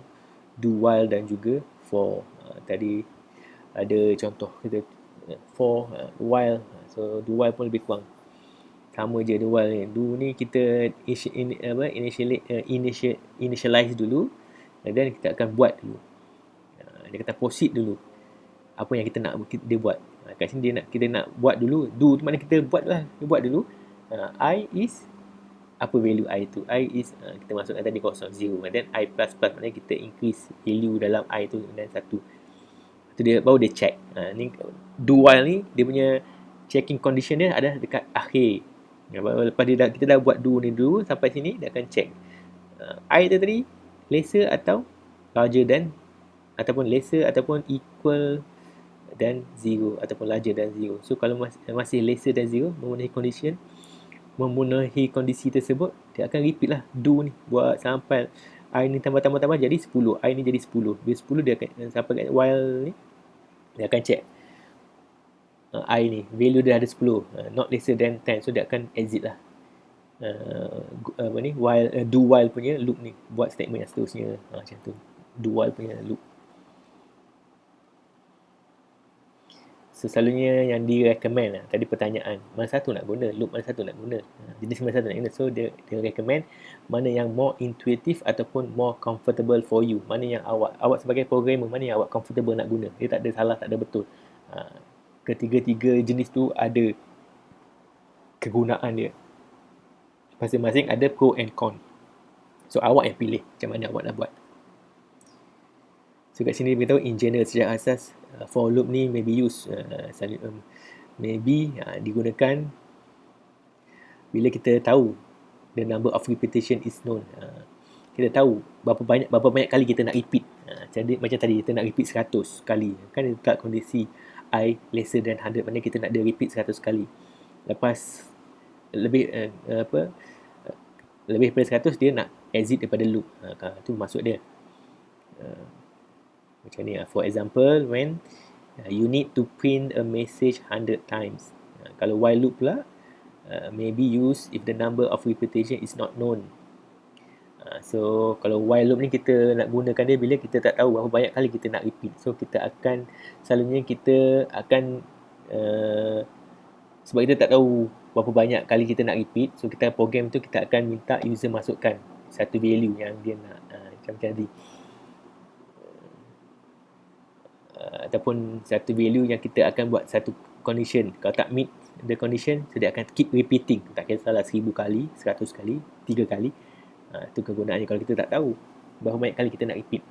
do while dan juga for. Tadi ada contoh kita for, while. So do while pun lebih kurang sama je do while ni. Do ni kita initialize dulu, and then kita akan buat dulu. Dia kata proceed dulu apa yang kita nak dia buat. Kat sini kita nak buat dulu. Do tu mana kita buat lah, dia buat dulu. I is apa value I tu? I is kita masukkan tadi 0, and then I plus maknanya kita increase value dalam I tu dan 1. Tu dia baru dia check. Ni do while ni dia punya checking condition dia ada dekat akhir. Lepas kita dah buat do ni dulu sampai sini, dia akan check I tu tadi lesser atau larger than, ataupun lesser ataupun equal dan 0, ataupun larger than 0. So kalau masih lesser than 0, memenuhi kondisi tersebut, dia akan repeat lah do ni, buat sampai I ni tambah jadi 10, I ni jadi 10. Bila 10 dia akan sampai kat while ni, dia akan check I ni value dia ada 10, not lesser than 10. So dia akan exit lah while do while punya loop ni, buat statement yang seterusnya. Macam tu do while punya loop. So selalunya yang recommend tadi pertanyaan, mana satu nak guna, loop mana satu nak guna, jenis mana satu nak guna. So dia recommend mana yang more intuitive ataupun more comfortable for you, mana yang awak sebagai programmer, mana yang awak comfortable nak guna. Dia tak ada salah, tak ada betul. Ketiga-tiga jenis tu ada kegunaan dia, masing-masing ada pro and con. So awak yang pilih macam mana awak nak buat. So kat sini dia beritahu in general, sejak asas for loop ni maybe digunakan bila kita tahu the number of repetition is known. Kita tahu berapa banyak kali kita nak repeat. Jadi macam tadi kita nak repeat 100 kali, kan dekat kondisi I lesser than 100, maknanya kita nak dia repeat 100 kali. Lepas lebih daripada 100, dia nak exit daripada loop. Itu maksud dia. Macam ni, for example, when you need to print a message 100 times. Kalau while loop pula, maybe use if the number of repetition is not known. So kalau while loop ni kita nak gunakan dia bila kita tak tahu berapa banyak kali kita nak repeat. So selalunya kita akan sebab kita tak tahu berapa banyak kali kita nak repeat, so kita program tu kita akan minta user masukkan satu value yang dia nak, macam tadi, ataupun satu value yang kita akan buat satu condition. Kalau tak meet the condition, so dia akan keep repeating, tak kisahlah 1000 kali, 100 kali, 3 kali. Itu kegunaannya kalau kita tak tahu berapa banyak kali kita nak repeat.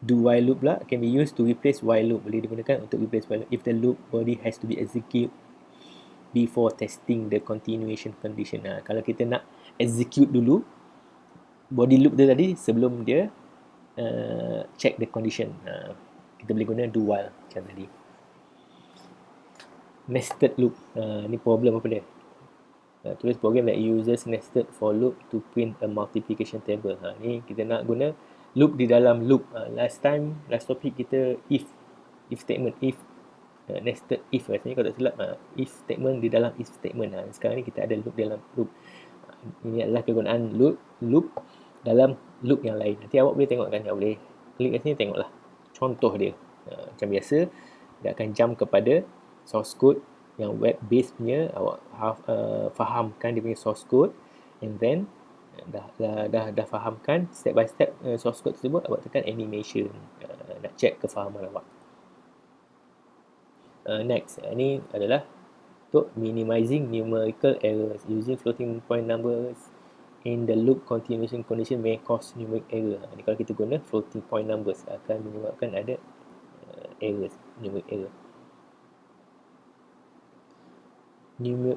Do while loop pula can be used to replace while loop. Boleh digunakan untuk replace while loop if the loop body has to be executed before testing the continuation condition. Kalau kita nak execute dulu body loop dia tadi sebelum dia check the condition, kita boleh guna do while macam tadi. Nested loop, ni problem apa dia? Tulis program that uses nested for loop to print a multiplication table. Ni kita nak guna loop di dalam loop. Last topic kita if statement, if nested if rasanya kalau tak silap, if statement di dalam if statement. Sekarang ni kita ada loop dalam loop. Ini adalah kegunaan loop dalam loop yang lain. Nanti awak boleh tengok kan, awak boleh klik kat sini, tengoklah contoh dia. Macam biasa, dia akan jump kepada source code yang web based punya. Awak fahamkan dia punya source code, and then dah fahamkan step by step source code tersebut, awak tekan animation, nak check kefahaman awak. Next, ini adalah untuk minimizing numerical errors. Using floating point numbers in the loop continuation condition may cause numeric error. Ini kalau kita guna floating point numbers akan menyebabkan ada errors, numeric error.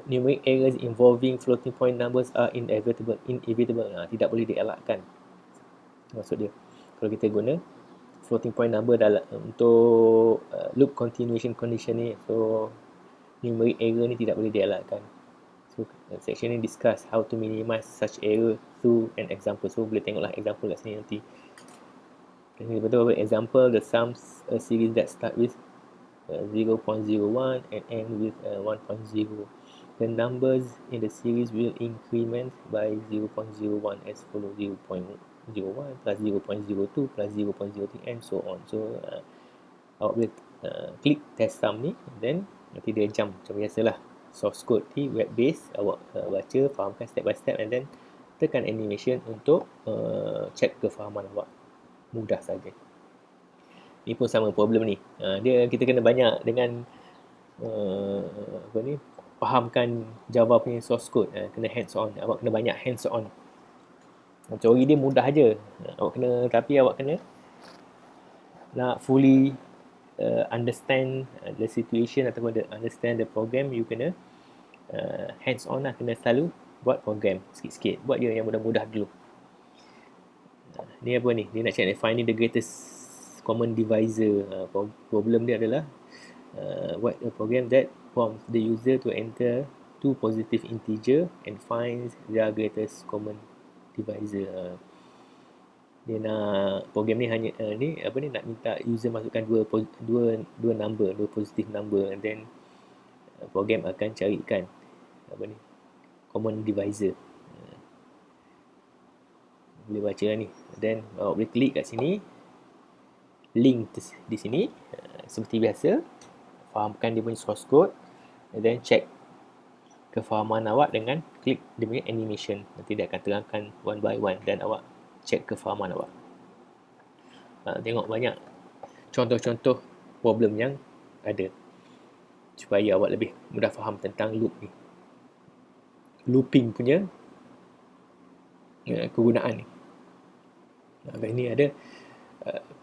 Numeric errors involving floating point numbers are inevitable. Tidak boleh dielakkan. Maksud dia, kalau kita guna floating point number dalam untuk loop continuation condition ni, so numeric error ni tidak boleh dielakkan. So section ni discuss how to minimize such error through an example. So boleh tengoklah example kat sini nanti. Betul example, the sums a series that start with 0.01 and end with 1.0. The numbers in the series will increment by 0.01 as follows: 0.01 plus 0.02 plus 0.03 and so on. So awak boleh klik test sum ni, then nanti dia jump macam biasalah. Source code ni web based, awak baca, fahamkan step by step and then tekan animation untuk check kefahaman awak. Mudah saja. Ni pun sama problem ni. Kita kena banyak dengan fahamkan Java punya source code. Kena hands on. Awak kena banyak hands on. Teori dia mudah aja. Tapi awak kena nak fully understand the situation ataupun understand the program, you kena hands on lah. Kena selalu buat program sikit-sikit. Buat je yang mudah-mudah dulu. Ni apa ni? Dia nak check finding the greatest common divisor. Problem dia adalah write a program that prompts the user to enter two positive integer and finds their greatest common divisor. Dia nak program ni hanya nak minta user masukkan dua number, dua positive number, and then program akan carikan common divisor. Boleh baca lah ni. Then awak boleh klik kat sini, link di sini, seperti biasa, fahamkan dia punya source code, and then check kefahaman awak dengan klik dia punya animation. Nanti dia akan terangkan one by one dan awak check kefahaman awak. Tengok banyak contoh-contoh problem yang ada supaya awak lebih mudah faham tentang loop ni. Looping punya kegunaan ni. Ini ada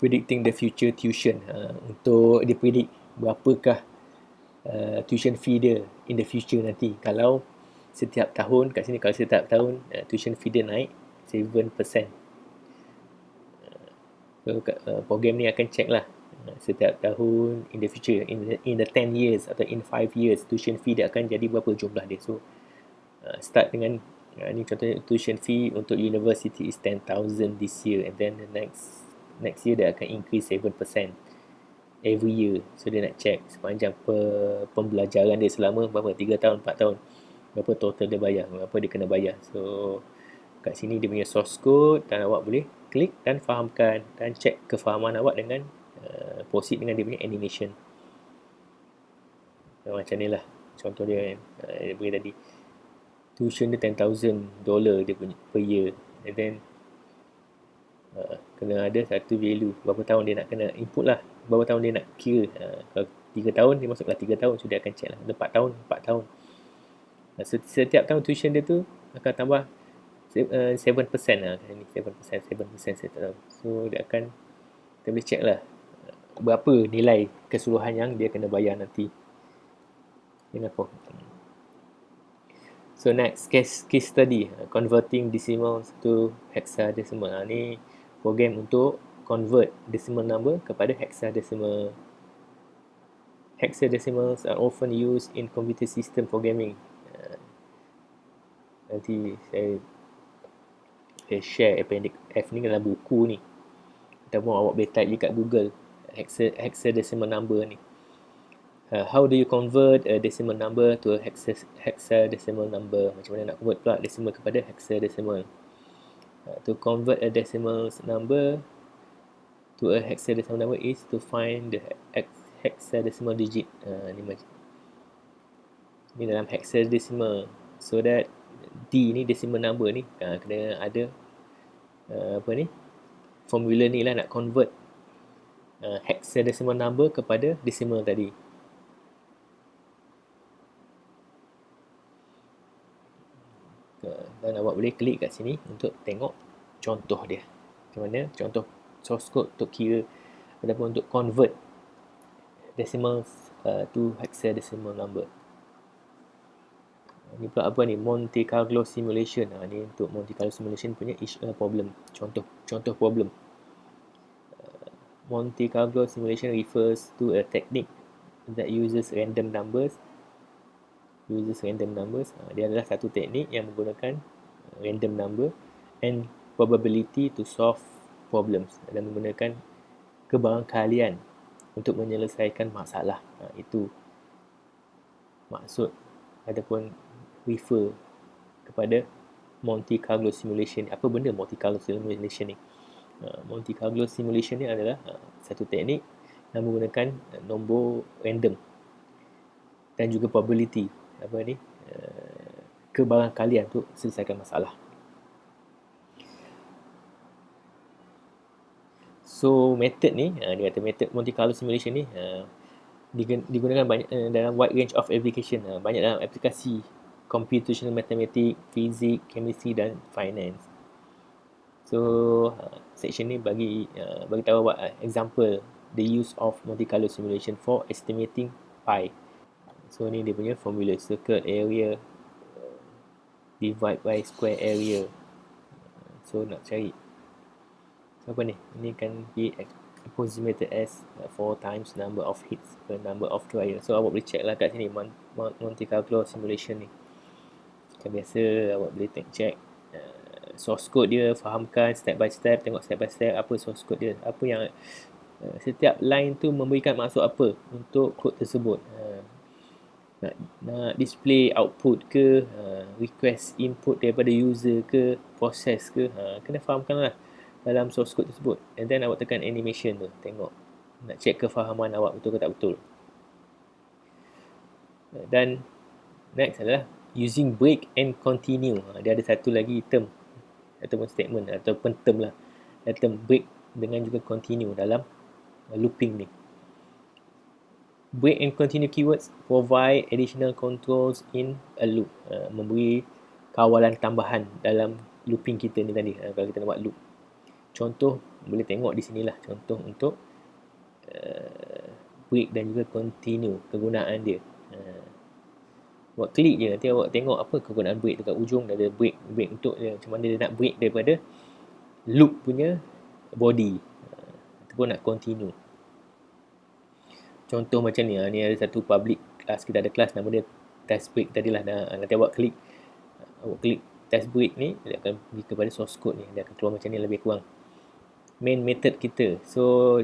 predicting the future tuition. Untuk dia predict berapakah tuition fee dia in the future nanti. Kalau setiap tahun, kat sini kalau setiap tahun tuition fee dia naik 7%. Program ni akan check lah setiap tahun in the future, in the 10 years atau in 5 years, tuition fee dia akan jadi berapa jumlah dia. So start dengan ni contohnya, tuition fee untuk university is 10,000 this year, and then the next year dia akan increase 7% every year. So dia nak check sepanjang pembelajaran dia selama berapa, 3 tahun, 4 tahun, berapa total dia bayar, berapa dia kena bayar. So kat sini dia punya source code dan awak boleh klik dan fahamkan dan check kefahaman awak dengan proceed dengan dia punya animation. Macam ni lah contoh dia beri tadi. Tuition dia $10,000 dia punya per year, and then kena ada satu value, berapa tahun dia nak kena input lah, berapa tahun dia nak kira. Kalau 3 tahun dia masuklah 3 tahun, so dia akan check lah. 4 tahun, 4 tahun. Setiap tahun tuition dia tu akan tambah 7% lah. Ini 7% setiap tahun. So dia akan, kita boleh check lah berapa nilai keseluruhan yang dia kena bayar nanti. Kenapa? So next, case study, converting decimals to hexadecimal. Ni program untuk convert decimal number kepada hexadecimal. Hexadecimals are often used in computer system programming. Nanti saya share appendix F ni dalam buku ni, ataupun awak boleh type je kat Google hexadecimal number ni. How do you convert a decimal number to a hexadecimal number? Macam mana nak convert pula decimal kepada hexadecimal? To convert a decimal number to a hexadecimal number is to find the hexadecimal digit. Ni dalam hexadecimal, so that D ni decimal number ni kena ada formula ni lah nak convert hexadecimal number kepada decimal tadi. Dan awak boleh klik kat sini untuk tengok contoh dia. Macam mana contoh source code untuk kira ataupun untuk convert decimals to hexadecimal number. Ni pula apa ni? Monte Carlo simulation. Ni untuk Monte Carlo simulation punya problem. Contoh problem. Monte Carlo simulation refers to a technique that uses random numbers. Dia adalah satu teknik yang menggunakan random number and probability to solve problems, dan menggunakan kebarangkalian untuk menyelesaikan masalah. Itu maksud ataupun refer kepada Monte Carlo simulation. Apa benda Monte Carlo simulation ni? Monte Carlo simulation ni adalah satu teknik yang menggunakan nombor random dan juga probability kebarangkalian untuk selesaikan masalah. So method ni, dia kata method Monte Carlo simulation ni digunakan banyak dalam wide range of application, banyak dalam aplikasi computational mathematics, physics, chemistry dan finance. So section ni bagi tahu awak example the use of Monte Carlo simulation for estimating pi. So ni dia punya formula, circle area divide by square area. So nak cari apa ni? Ini kan be approximated as 4 times number of hits per number of trial. So awak boleh check lah kat sini Monte Carlo simulation ni. Macam biasa awak boleh check source code dia, fahamkan step by step, tengok step by step apa source code dia, apa yang setiap line tu memberikan maksud apa untuk kod tersebut. Nak display output ke, request input daripada user ke, proses ke, kena fahamkan lah dalam source code tersebut. And then awak tekan animation tu, tengok nak check kefahaman awak betul ke tak betul. Dan next adalah using break and continue. Dia ada satu lagi term ataupun statement ataupun term lah, term break dengan juga continue dalam looping ni. Break and continue keywords provide additional controls in a loop, memberi kawalan tambahan dalam looping kita ni tadi, kalau kita nak buat loop. Contoh boleh tengok di sinilah contoh untuk break dan juga continue, kegunaan dia. Buat klik je, nanti awak tengok apa kegunaan break dekat ujung. Dia ada break untuk dia, macam mana dia nak break daripada loop punya body ataupun nak continue. Contoh macam ni, ni ada satu public class, kita ada kelas nama dia test break tadilah. Nanti awak klik test break ni, dia akan pergi kepada source code ni, dia akan keluar macam ni lebih kurang main method kita. So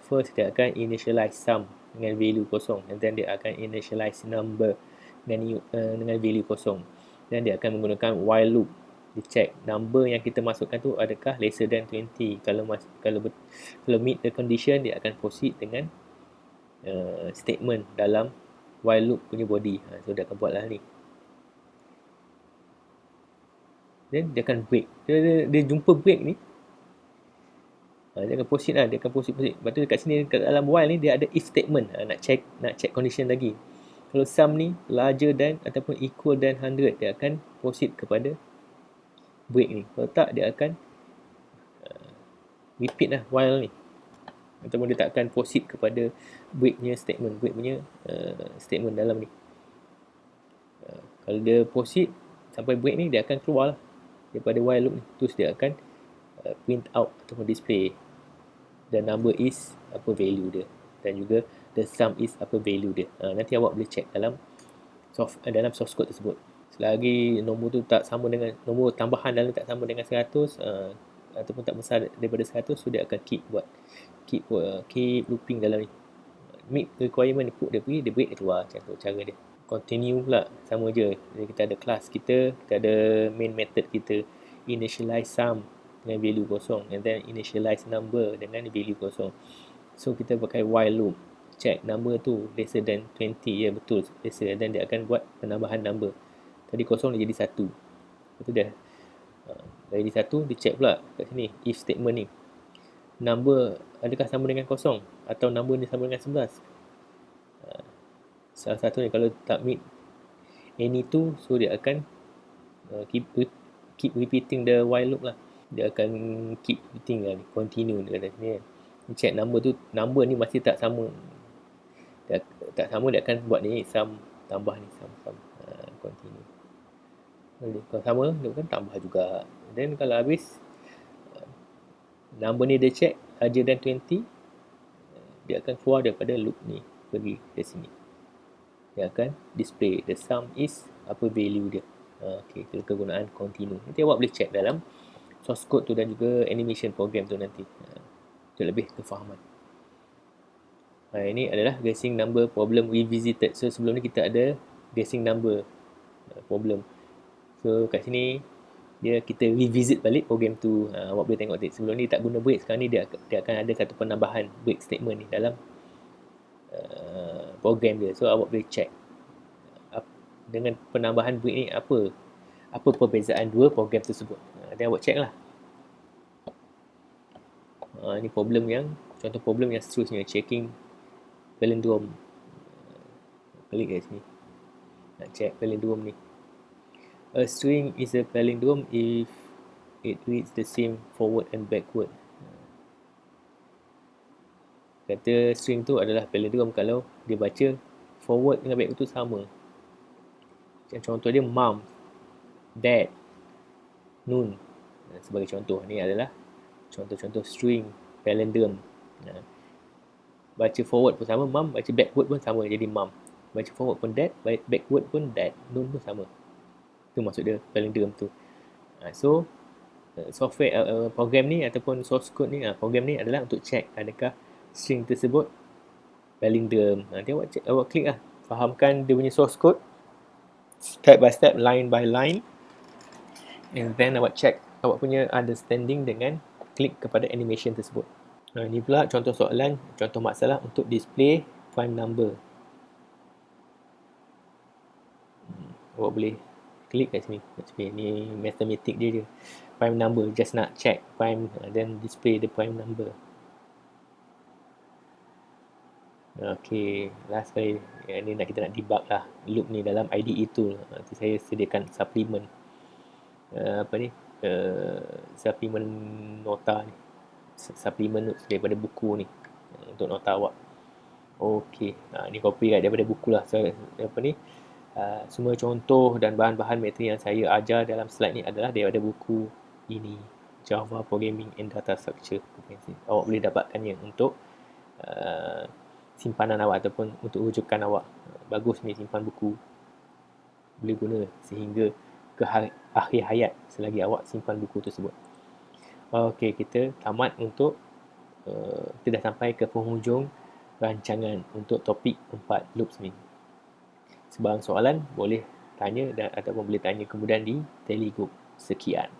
first dia akan initialize sum dengan value kosong, and then dia akan initialize number dengan value kosong, dan dia akan menggunakan while loop. Dia check number yang kita masukkan tu adakah lesser than 20. Kalau meet the condition, dia akan proceed dengan statement dalam while loop punya body. So dia akan buatlah ni, then dia akan break. Dia jumpa break ni, dia akan proceed lah, dia akan proceed. Lepas tu dekat sini, dekat dalam while ni dia ada if statement, nak check condition lagi. Kalau sum ni larger than ataupun equal than 100, dia akan proceed kepada break ni. Kalau tak, dia akan repeat lah while ni, ataupun dia tak akan proceed kepada break punya statement, statement dalam ni. Kalau dia proceed sampai break ni, dia akan keluar lah daripada while loop ni. Terus dia akan print out ataupun display the number is apa value dia, dan juga the sum is apa value dia. Nanti awak boleh check dalam source code tersebut. Selagi nombor tu tak sama dengan nombor tambahan dalam tak sama dengan 100 ataupun tak besar daripada 100, so dia akan keep looping dalam ni. Meet requirement, put dia pergi, dia break, dia keluar. Macam tu cara dia. Continue pula sama je. Jadi kita ada class kita ada main method kita, initialize sum dengan value kosong, and then initialize number dengan value kosong. So kita pakai while loop, check number tu lesser than 20, ya betul lesser, dan dia akan buat penambahan number. Tadi kosong dia jadi 1, betul dia. Dari 1 dia check pula kat sini if statement ni, number adakah sama dengan kosong atau number ni sama dengan 11. Salah satu ni kalau tak meet any tu, so dia akan keep repeating the while loop lah. Dia akan keep repeating lah, continue dekat sini. Dia check number tu, number ni masih tak sama. Dia akan buat ni sum, tambah ni sum, continue. Kalau sama, dia akan tambah juga. Then kalau habis number ni dia check larger than 20, dia akan keluar daripada loop ni, pergi ke sini. Dia akan display the sum is apa value dia. Okay, itu kegunaan continue. Nanti awak boleh check dalam source code tu dan juga animation program tu nanti. Itu lebih kefahaman. Ini adalah guessing number problem revisited. So sebelum ni kita ada guessing number problem. So kat sini kita revisit balik program tu. Awak boleh tengok sebelum ni tak guna break, sekarang ni dia akan ada satu penambahan break statement ni dalam program dia. So awak boleh check dengan penambahan break ni apa perbezaan dua program tersebut. Dan awak check lah. Ini contoh problem yang seterusnya, checking palindrome. Klik kat sini nak check palindrome ni. A string is a palindrome if it reads the same forward and backward. Kata string tu adalah palindrome kalau dia baca forward dengan backward tu sama. Contoh dia mom, dad, noon sebagai contoh. Ni adalah contoh-contoh string palindrome. Baca forward pun sama mom, baca backward pun sama jadi mom. Baca forward pun dad, backward pun dad, noon pun sama. Itu maksud dia palindrome tu. So software program ni ataupun source code ni, program ni adalah untuk check adakah string tersebut palindrome. Nanti awak klik lah, fahamkan dia punya source code step by step, line by line, and then awak check awak punya understanding dengan klik kepada animation tersebut. Ini pula contoh soalan, contoh masalah untuk display prime number. Awak boleh klik kat sini. Ni mathematic dia je. Prime number, just nak check prime, then display the prime number. Okay, last kali ni kita nak debug lah loop ni dalam IDE tool. Nanti saya sediakan supplement supplement nota ni, supplement notes daripada buku ni untuk nota awak. Okay, ni copyright daripada buku lah. So, semua contoh dan bahan-bahan materi yang saya ajar dalam slide ni adalah daripada buku ini, Java Programming and Data Structure. Awak boleh dapatkannya untuk simpanan awak ataupun untuk rujukan awak. Bagus ni simpan buku, boleh guna sehingga ke akhir hayat selagi awak simpan buku tersebut. Okey, kita tamat untuk kita dah sampai ke penghujung rancangan untuk topik 4 loops ni. Sebarang soalan boleh tanya ataupun boleh tanya kemudian di Telegram. Sekian.